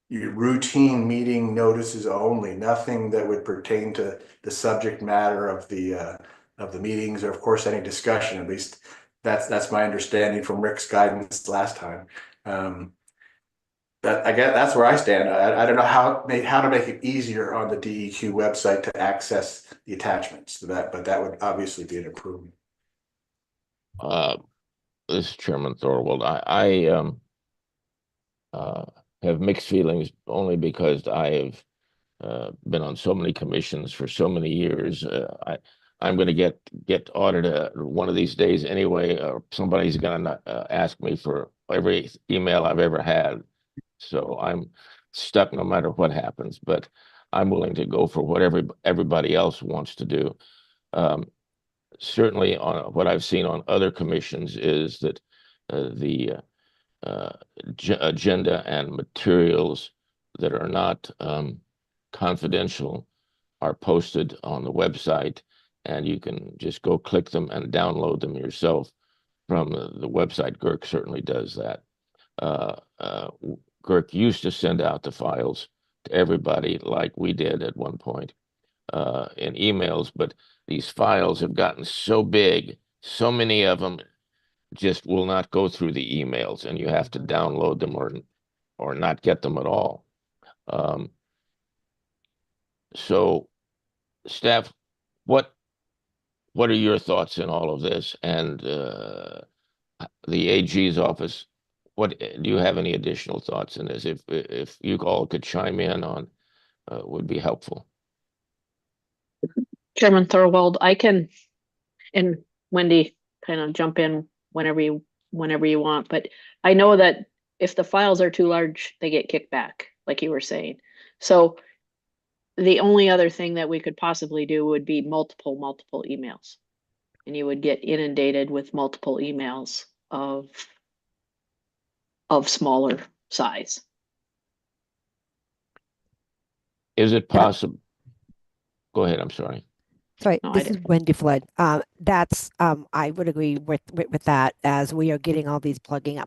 routine meeting notices only, nothing that would pertain to the subject matter of the meetings, or of course any discussion. At least that's my understanding from Rick's guidance last time. I guess that's where I stand. I don't know how to make it easier on the DEQ website to access the attachments to that, but that would obviously be an improvement. This is Chairman Thorwald. I have mixed feelings, only because I have been on so many commissions for so many years. I'm going to get audited one of these days anyway. Somebody's going to ask me for every email I've ever had. So I'm stuck no matter what happens, but I'm willing to go for what everybody else wants to do. Certainly, on what I've seen on other commissions is that the agenda and materials that are not confidential are posted on the website, and you can just go click them and download them yourself from the website. GERC certainly does that. GERC used to send out the files to everybody like we did at one point in emails, but these files have gotten so big, so many of them just will not go through the emails, and you have to download them or not get them at all. So staff, what are your thoughts in all of this? And the AG's office, what do you have any additional thoughts in this? If you all could chime in on, would be helpful. Chairman Thorwald, I can, and Wendy, kind of jump in whenever you want, but I know that if the files are too large, they get kicked back, like you were saying. So the only other thing that we could possibly do would be multiple emails, and you would get inundated with multiple emails of smaller size. Is it possible? Go ahead, I'm sorry. Sorry, No, this is Wendy Flood. That's I would agree with that, as we are getting all these plugging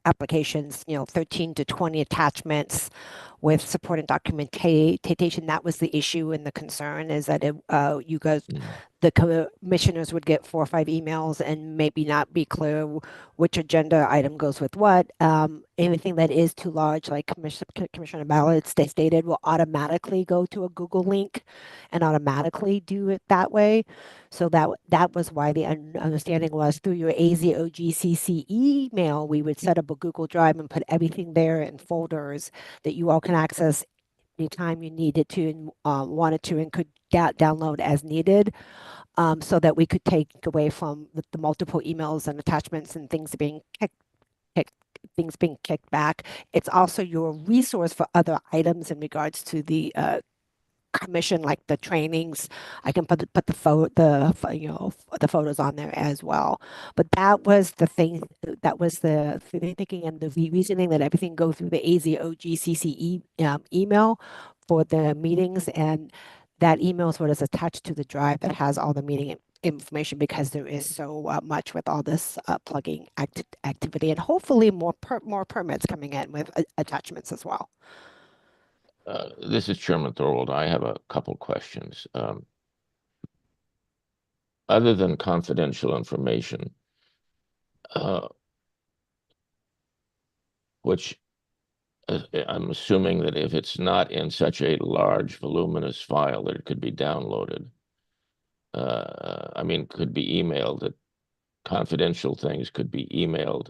applications, 13 to 20 attachments with supporting documentation. That was the issue and the concern is that you guys, the commissioners would get 4 or 5 emails and maybe not be clear which agenda item goes with what. Anything that is too large, like Commissioner Ballard stated, will automatically go to a Google link and automatically do it that way. So that was why the understanding was through your AZOGCC email, we would set up a Google Drive and put everything there in folders that you all can access anytime you needed to and wanted to and could download as needed, so that we could take away from the multiple emails and attachments and things being kicked back. It's also your resource for other items in regards to the commission, like the trainings. I can put the photos on there as well. But that was the thing, that was the thinking and the reasoning that everything go through the AZOGCC email for the meetings, and that email is what is attached to the drive that has all the meeting information, because there is so much with all this plugging activity, and hopefully more permits coming in with attachments as well. This is Chairman Thorold. I have a couple questions. Other than confidential information, which I'm assuming that if it's not in such a large, voluminous file that it could be downloaded, I mean, could be emailed, that confidential things could be emailed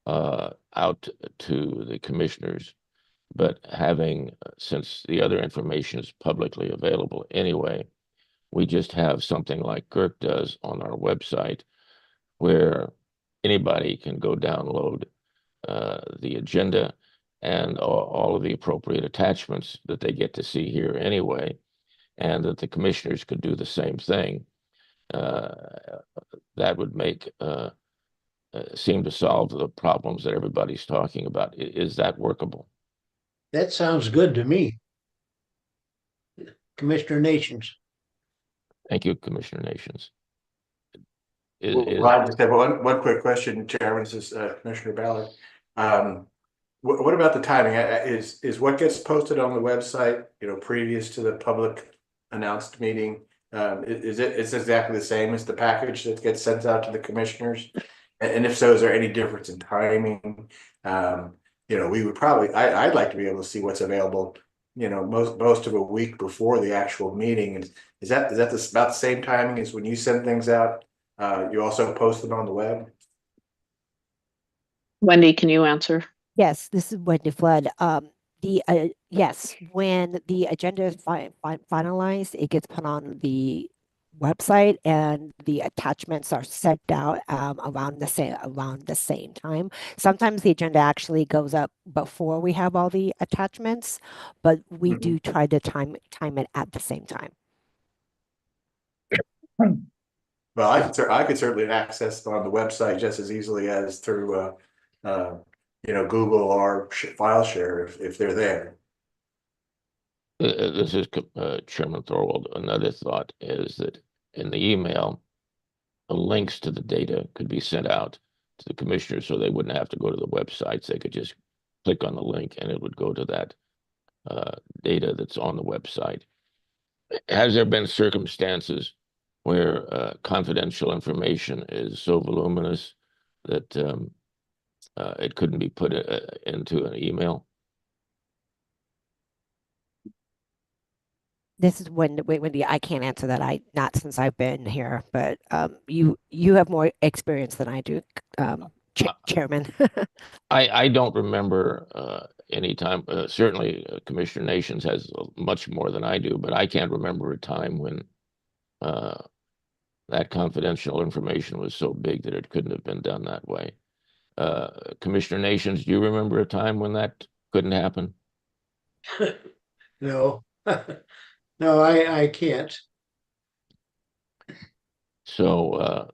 out to the commissioners. But since the other information is publicly available anyway, we just have something like Kirk does on our website, where anybody can go download the agenda and all of the appropriate attachments that they get to see here anyway, and that the commissioners could do the same thing. That would seem to solve the problems that everybody's talking about. Is that workable? That sounds good to me. Commissioner Nations. Thank you, Commissioner Nations. Well, I just have one quick question, Chairman. This is Commissioner Ballard. What about the timing? Is what gets posted on the website, previous to the public announced meeting, it's exactly the same as the package that gets sent out to the commissioners? And if so, is there any difference in timing? We would probably, I'd like to be able to see what's available, most of a week before the actual meeting. And is that about the same timing as when you send things out? You also post them on the web? Wendy, can you answer? Yes, this is Wendy Flood. Yes, when the agenda is finalized, it gets put on the website, and the attachments are sent out around the same time. Sometimes the agenda actually goes up before we have all the attachments, but we do try to time it at the same time. Well, I could certainly access them on the website just as easily as through Google or file share if they're there. This is Chairman Thorold. Another thought is that in the email, the links to the data could be sent out to the commissioners, so they wouldn't have to go to the websites. They could just click on the link and it would go to that data that's on the website. Has there been circumstances where confidential information is so voluminous that it couldn't be put into an email? This is Wendy. I can't answer that. Not since I've been here, but you have more experience than I do, Chairman. I don't remember any time. Certainly, Commissioner Nations has much more than I do, but I can't remember a time when that confidential information was so big that it couldn't have been done that way. Commissioner Nations, do you remember a time when that couldn't happen? No, no, I can't. So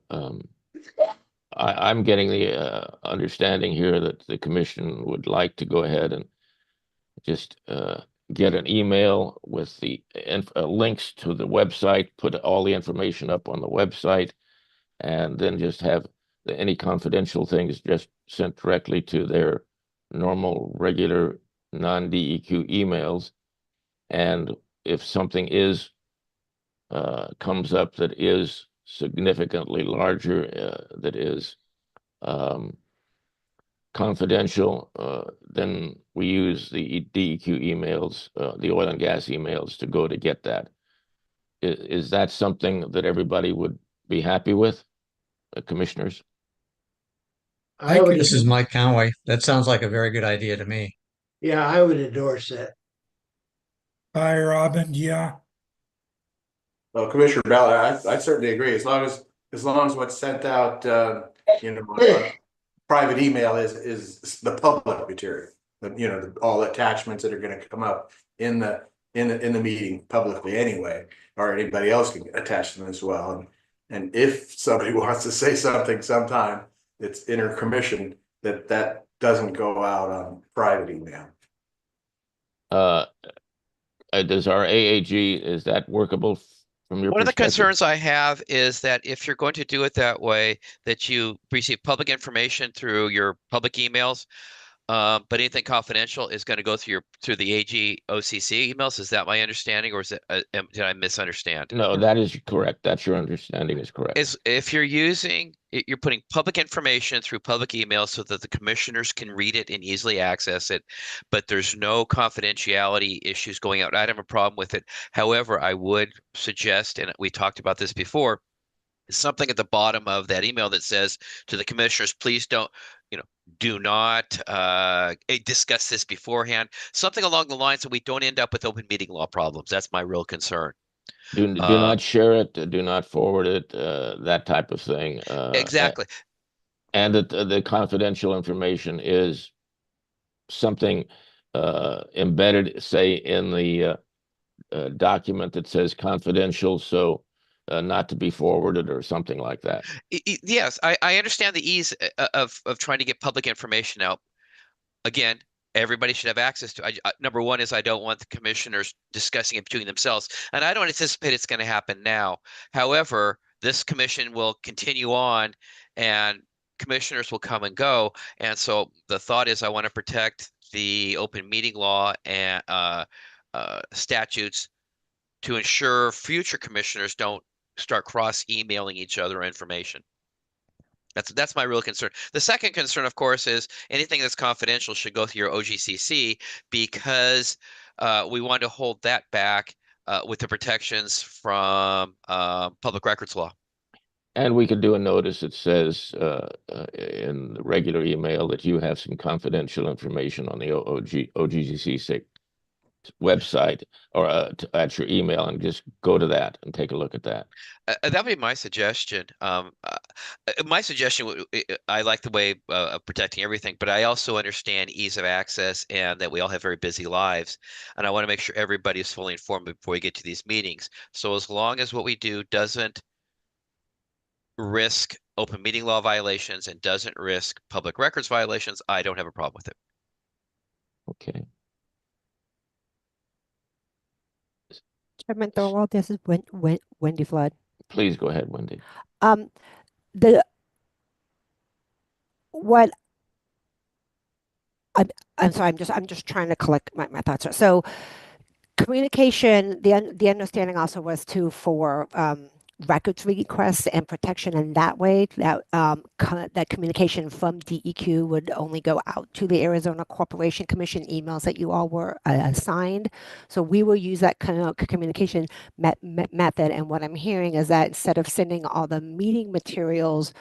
I'm getting the understanding here that the commission would like to go ahead and just get an email with the links to the website, put all the information up on the website, and then just have any confidential things just sent directly to their normal, regular non-DEQ emails. And if something is comes up that is significantly larger, that is confidential, then we use the DEQ emails, the oil and gas emails to go to get that. Is that something that everybody would be happy with, commissioners? I would, This is Mike Conway. That sounds like a very good idea to me. yeah, I would endorse that. Hi, Robin. Yeah. Well, Commissioner Ballard, I certainly agree. As long as what's sent out, private email is the public material. All attachments that are going to come up in the meeting publicly anyway, or anybody else can attach them as well. And if somebody wants to say something sometime that's inter-commission, that doesn't go out on private email. Does our AAG, is that workable from your One of the perspective? concerns I have is that if you're going to do it that way, that you receive public information through your public emails, but anything confidential is going to go through the AZOGCC emails. Is that my understanding, or is it did I misunderstand? No, that is correct. That's your understanding is correct. If you're putting public information through public emails so that the commissioners can read it and easily access it, but there's no confidentiality issues going out. I don't have a problem with it. However, I would suggest, and we talked about this before, something at the bottom of that email that says to the commissioners, please do not discuss this beforehand. Something along the lines that we don't end up with open meeting law problems. That's my real concern. Do not share it, do not forward it, that type of thing. Exactly. And that the confidential information is something embedded, say, in the document that says confidential, so not to be forwarded or something like that. Yes, I understand the ease of trying to get public information out. Again, everybody should have access to. Number one is I don't want the commissioners discussing it between themselves, and I don't anticipate it's going to happen now. However, this commission will continue on, and commissioners will come and go. And so the thought is I want to protect the open meeting law and statutes to ensure future commissioners don't start cross-emailing each other information. That's my real concern. The second concern, of course, is anything that's confidential should go through your OGCC, because we want to hold that back with the protections from public records law. And we could do a notice that says in the regular email that you have some confidential information on the OGCC website, or at your email, and just go to that and take a look at that. That would be my suggestion. My suggestion, I like the way of protecting everything, but I also understand ease of access and that we all have very busy lives. And I want to make sure everybody is fully informed before we get to these meetings. So as long as what we do doesn't risk open meeting law violations and doesn't risk public records violations, I don't have a problem with it. Okay. Chairman Thorwald, this is Wendy Flood. Please go ahead, Wendy. What I'm sorry, I'm just trying to collect my thoughts. So communication, the understanding also was for records requests and protection in that way, that that communication from DEQ would only go out to the Arizona Corporation Commission emails that you all were assigned. So we will use that kind of communication method. And what I'm hearing is that instead of sending all the meeting materials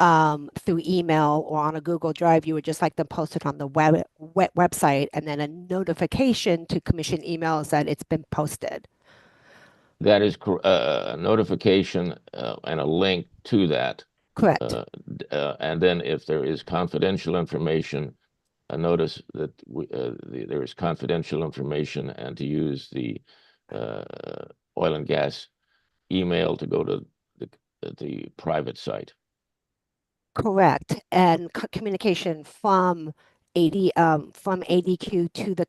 through email or on a Google Drive, you would just like them posted on the website, and then a notification to commission emails that it's been posted. That is a notification and a link to that. Correct. And then if there is confidential information, a notice that there is confidential information, and to use the oil and gas email to go to the private site. Correct. And communication from ADQ to the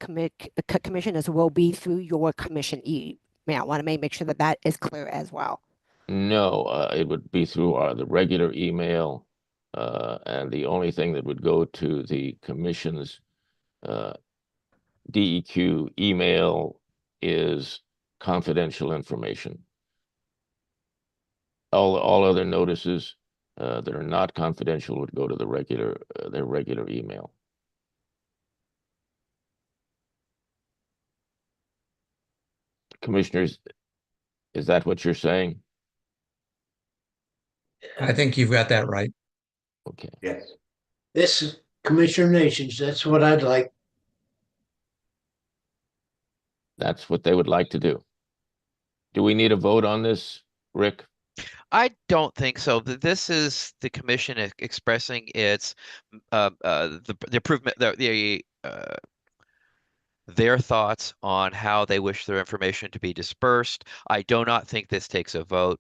commissioners will be through your commission email. I want to make sure that that is clear as well. No, it would be through the regular email, and the only thing that would go to the commission's DEQ email is confidential information. All other notices that are not confidential would go to the their regular email. Commissioners, is that what you're saying? I think you've got that right. Okay. Yes. This is Commissioner Nations. That's what I'd like. That's what they would like to do. Do we need a vote on this, Rick? I don't think so. This is the commission expressing its the improvement their thoughts on how they wish their information to be dispersed. I do not think this takes a vote.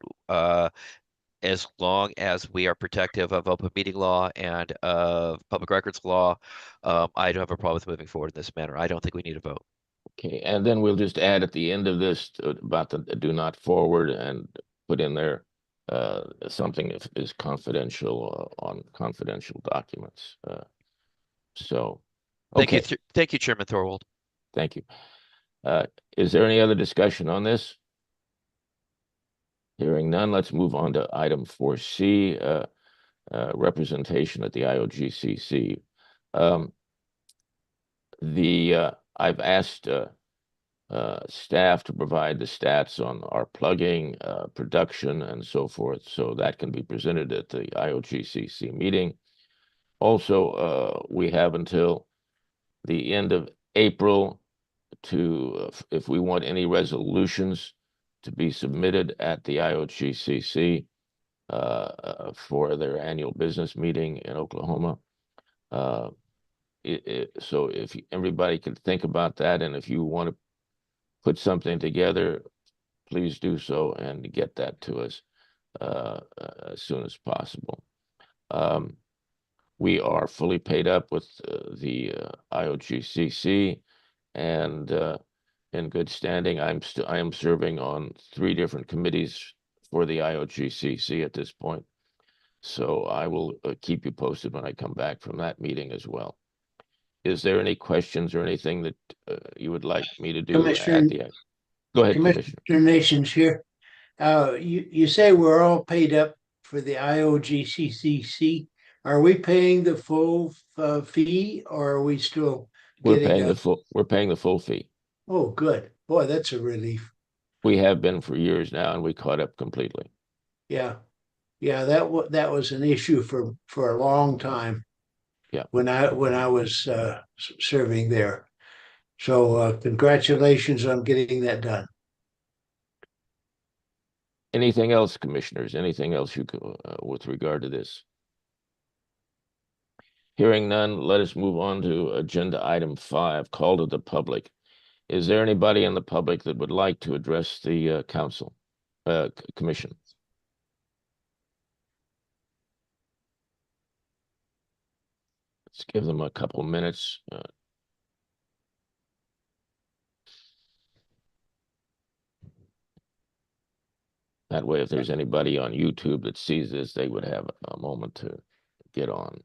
As long as we are protective of open meeting law and of public records law, I don't have a problem with moving forward in this manner. I don't think we need a vote. Okay, and then we'll just add at the end of this about the do not forward and put in there something that is confidential on confidential documents. So, okay. Thank you, Chairman Thorwald. Thank you. Is there any other discussion on this? Hearing none, let's move on to item 4C, representation at the AZOGCC. I've asked staff to provide the stats on our plugging, production, and so forth, so that can be presented at the AZOGCC meeting. Also, we have until the end of April to, if we want any resolutions to be submitted at the AZOGCC for their annual business meeting in Oklahoma. So if everybody could think about that, and if you want to put something together, please do so and get that to us as soon as possible. We are fully paid up with the AZOGCC, and in good standing. I am serving on 3 different committees for the AZOGCC at this point. So I will keep you posted when I come back from that meeting as well. Is there any questions or anything that you would like me to do at the? Go ahead, Commissioner. Nations here. You say we're all paid up for the AZOGCC. Are we paying the full fee, or are we still We're getting paying the full. We're paying the full fee. Oh, good. Boy, that's a relief. We have been for years now, and we caught up completely. Yeah. Yeah, that was an issue for a long time. Yeah. When I was serving there. So congratulations on getting that done. Anything else, commissioners? Anything else you could, with regard to this? Hearing none, let us move on to agenda item 5, call to the public. Is there anybody in the public that would like to address the council, commission? Let's give them a couple minutes. That way, if there's anybody on YouTube that sees this, they would have a moment to get on.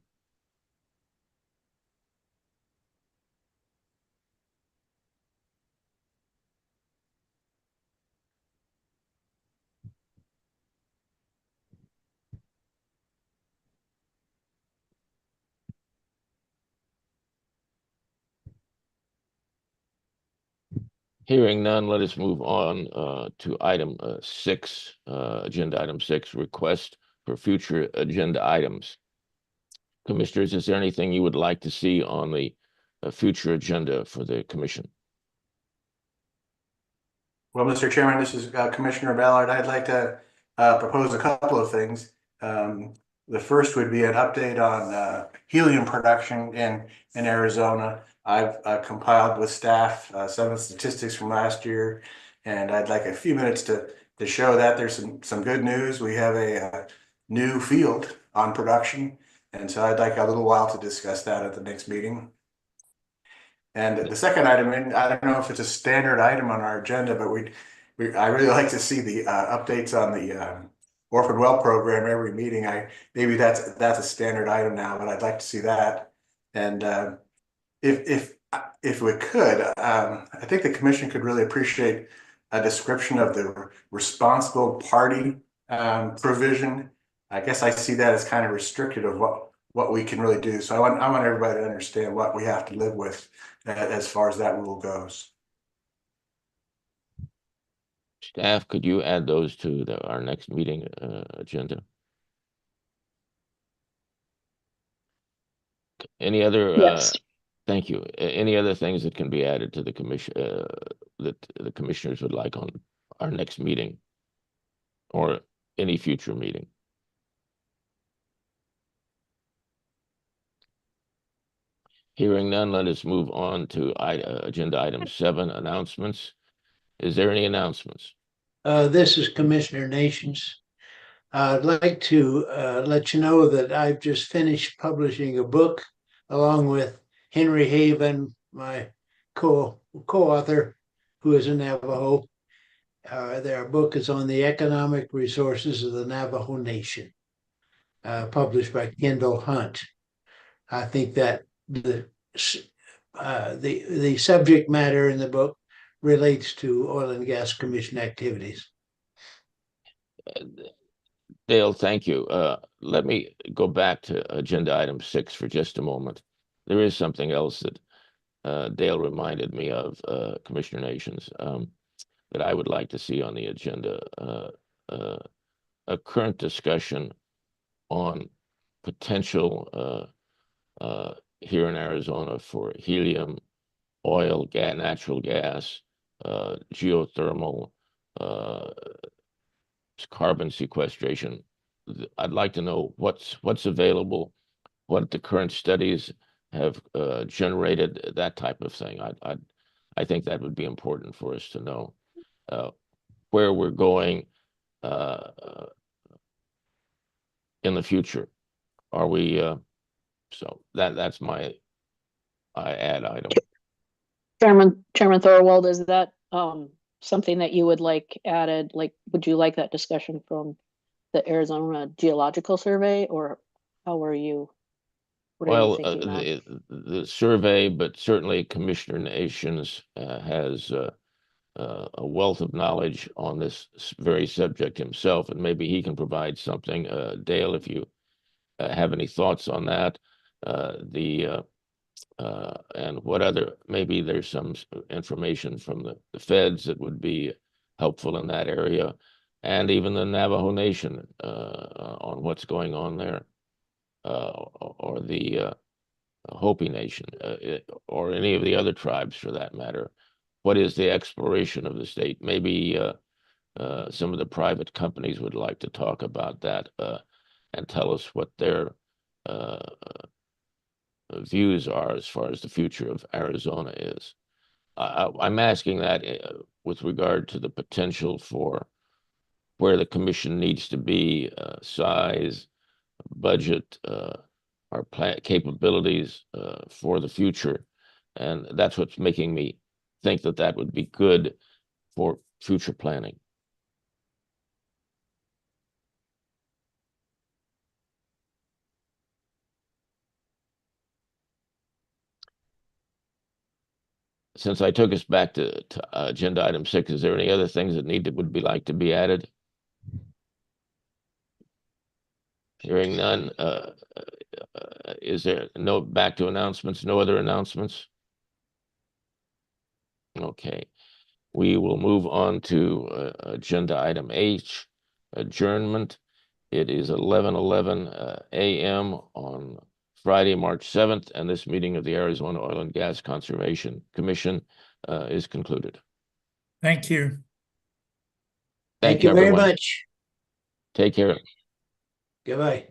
Hearing none, let us move on to item 6, agenda item 6, request for future agenda items. Commissioners, is there anything you would like to see on the future agenda for the commission? Well, Mr. Chairman, this is Commissioner Ballard. I'd like to propose a couple of things. The first would be an update on helium production in Arizona. I've compiled with staff some of the statistics from last year, and I'd like a few minutes to show that there's some good news. We have a new field on production, and so I'd like a little while to discuss that at the next meeting. And the second item, and I don't know if it's a standard item on our agenda, but I really like to see the updates on the orphan well program every meeting. Maybe that's a standard item now, but I'd like to see that. And if If we could, I think the commission could really appreciate a description of the responsible party provision. I guess I see that as kind of restricted of what we can really do. So I want everybody to understand what we have to live with as far as that rule goes. Staff, could you add those to our next meeting agenda? Any other? Yes. Thank you. Any other things that can be added to the commission that the commissioners would like on our next meeting or any future meeting? Hearing none, let us move on to agenda item 7, announcements. Is there any announcements? This is Commissioner Nations. I'd like to let you know that I've just finished publishing a book along with Henry Haven, my co-author, who is a Navajo. Their book is on the economic resources of the Navajo Nation, published by Kendall Hunt. I think that the subject matter in the book relates to Oil and Gas Commission activities. Dale, thank you. Let me go back to agenda item 6 for just a moment. There is something else that Dale reminded me of, Commissioner Nations, that I would like to see on the agenda. A current discussion on potential here in Arizona for helium, oil, gas, natural gas, geothermal, carbon sequestration. I'd like to know what's available, what the current studies have generated, that type of thing. I think that would be important for us to know where we're going in the future. Are we so that's my add item. Chairman Thorwald, is that something that you would like added? Like, would you like that discussion from the Arizona Geological Survey, or how are you? What are you Well, thinking of? the survey, but certainly Commissioner Nations has a wealth of knowledge on this very subject himself, and maybe he can provide something. Dale, if you have any thoughts on that, and what other, maybe there's some information from the feds that would be helpful in that area, and even the Navajo Nation on what's going on there, or the Hopi Nation, or any of the other tribes for that matter. What is the exploration of the state? Maybe some of the private companies would like to talk about that and tell us what their views are as far as the future of Arizona is. I'm asking that with regard to the potential for where the commission needs to be, size, budget, our capabilities for the future. And that's what's making me think that that would be good for future planning. Since I took us back to agenda item 6, is there any other things that would be like to be added? Hearing none, is there back to announcements? No other announcements? Okay, we will move on to agenda item H, adjournment. It is 11:11 a.m. on Friday, March 7th, and this meeting of the Arizona Oil and Gas Conservation Commission is concluded. Thank you. Thank you very everyone. much. Take care. Goodbye.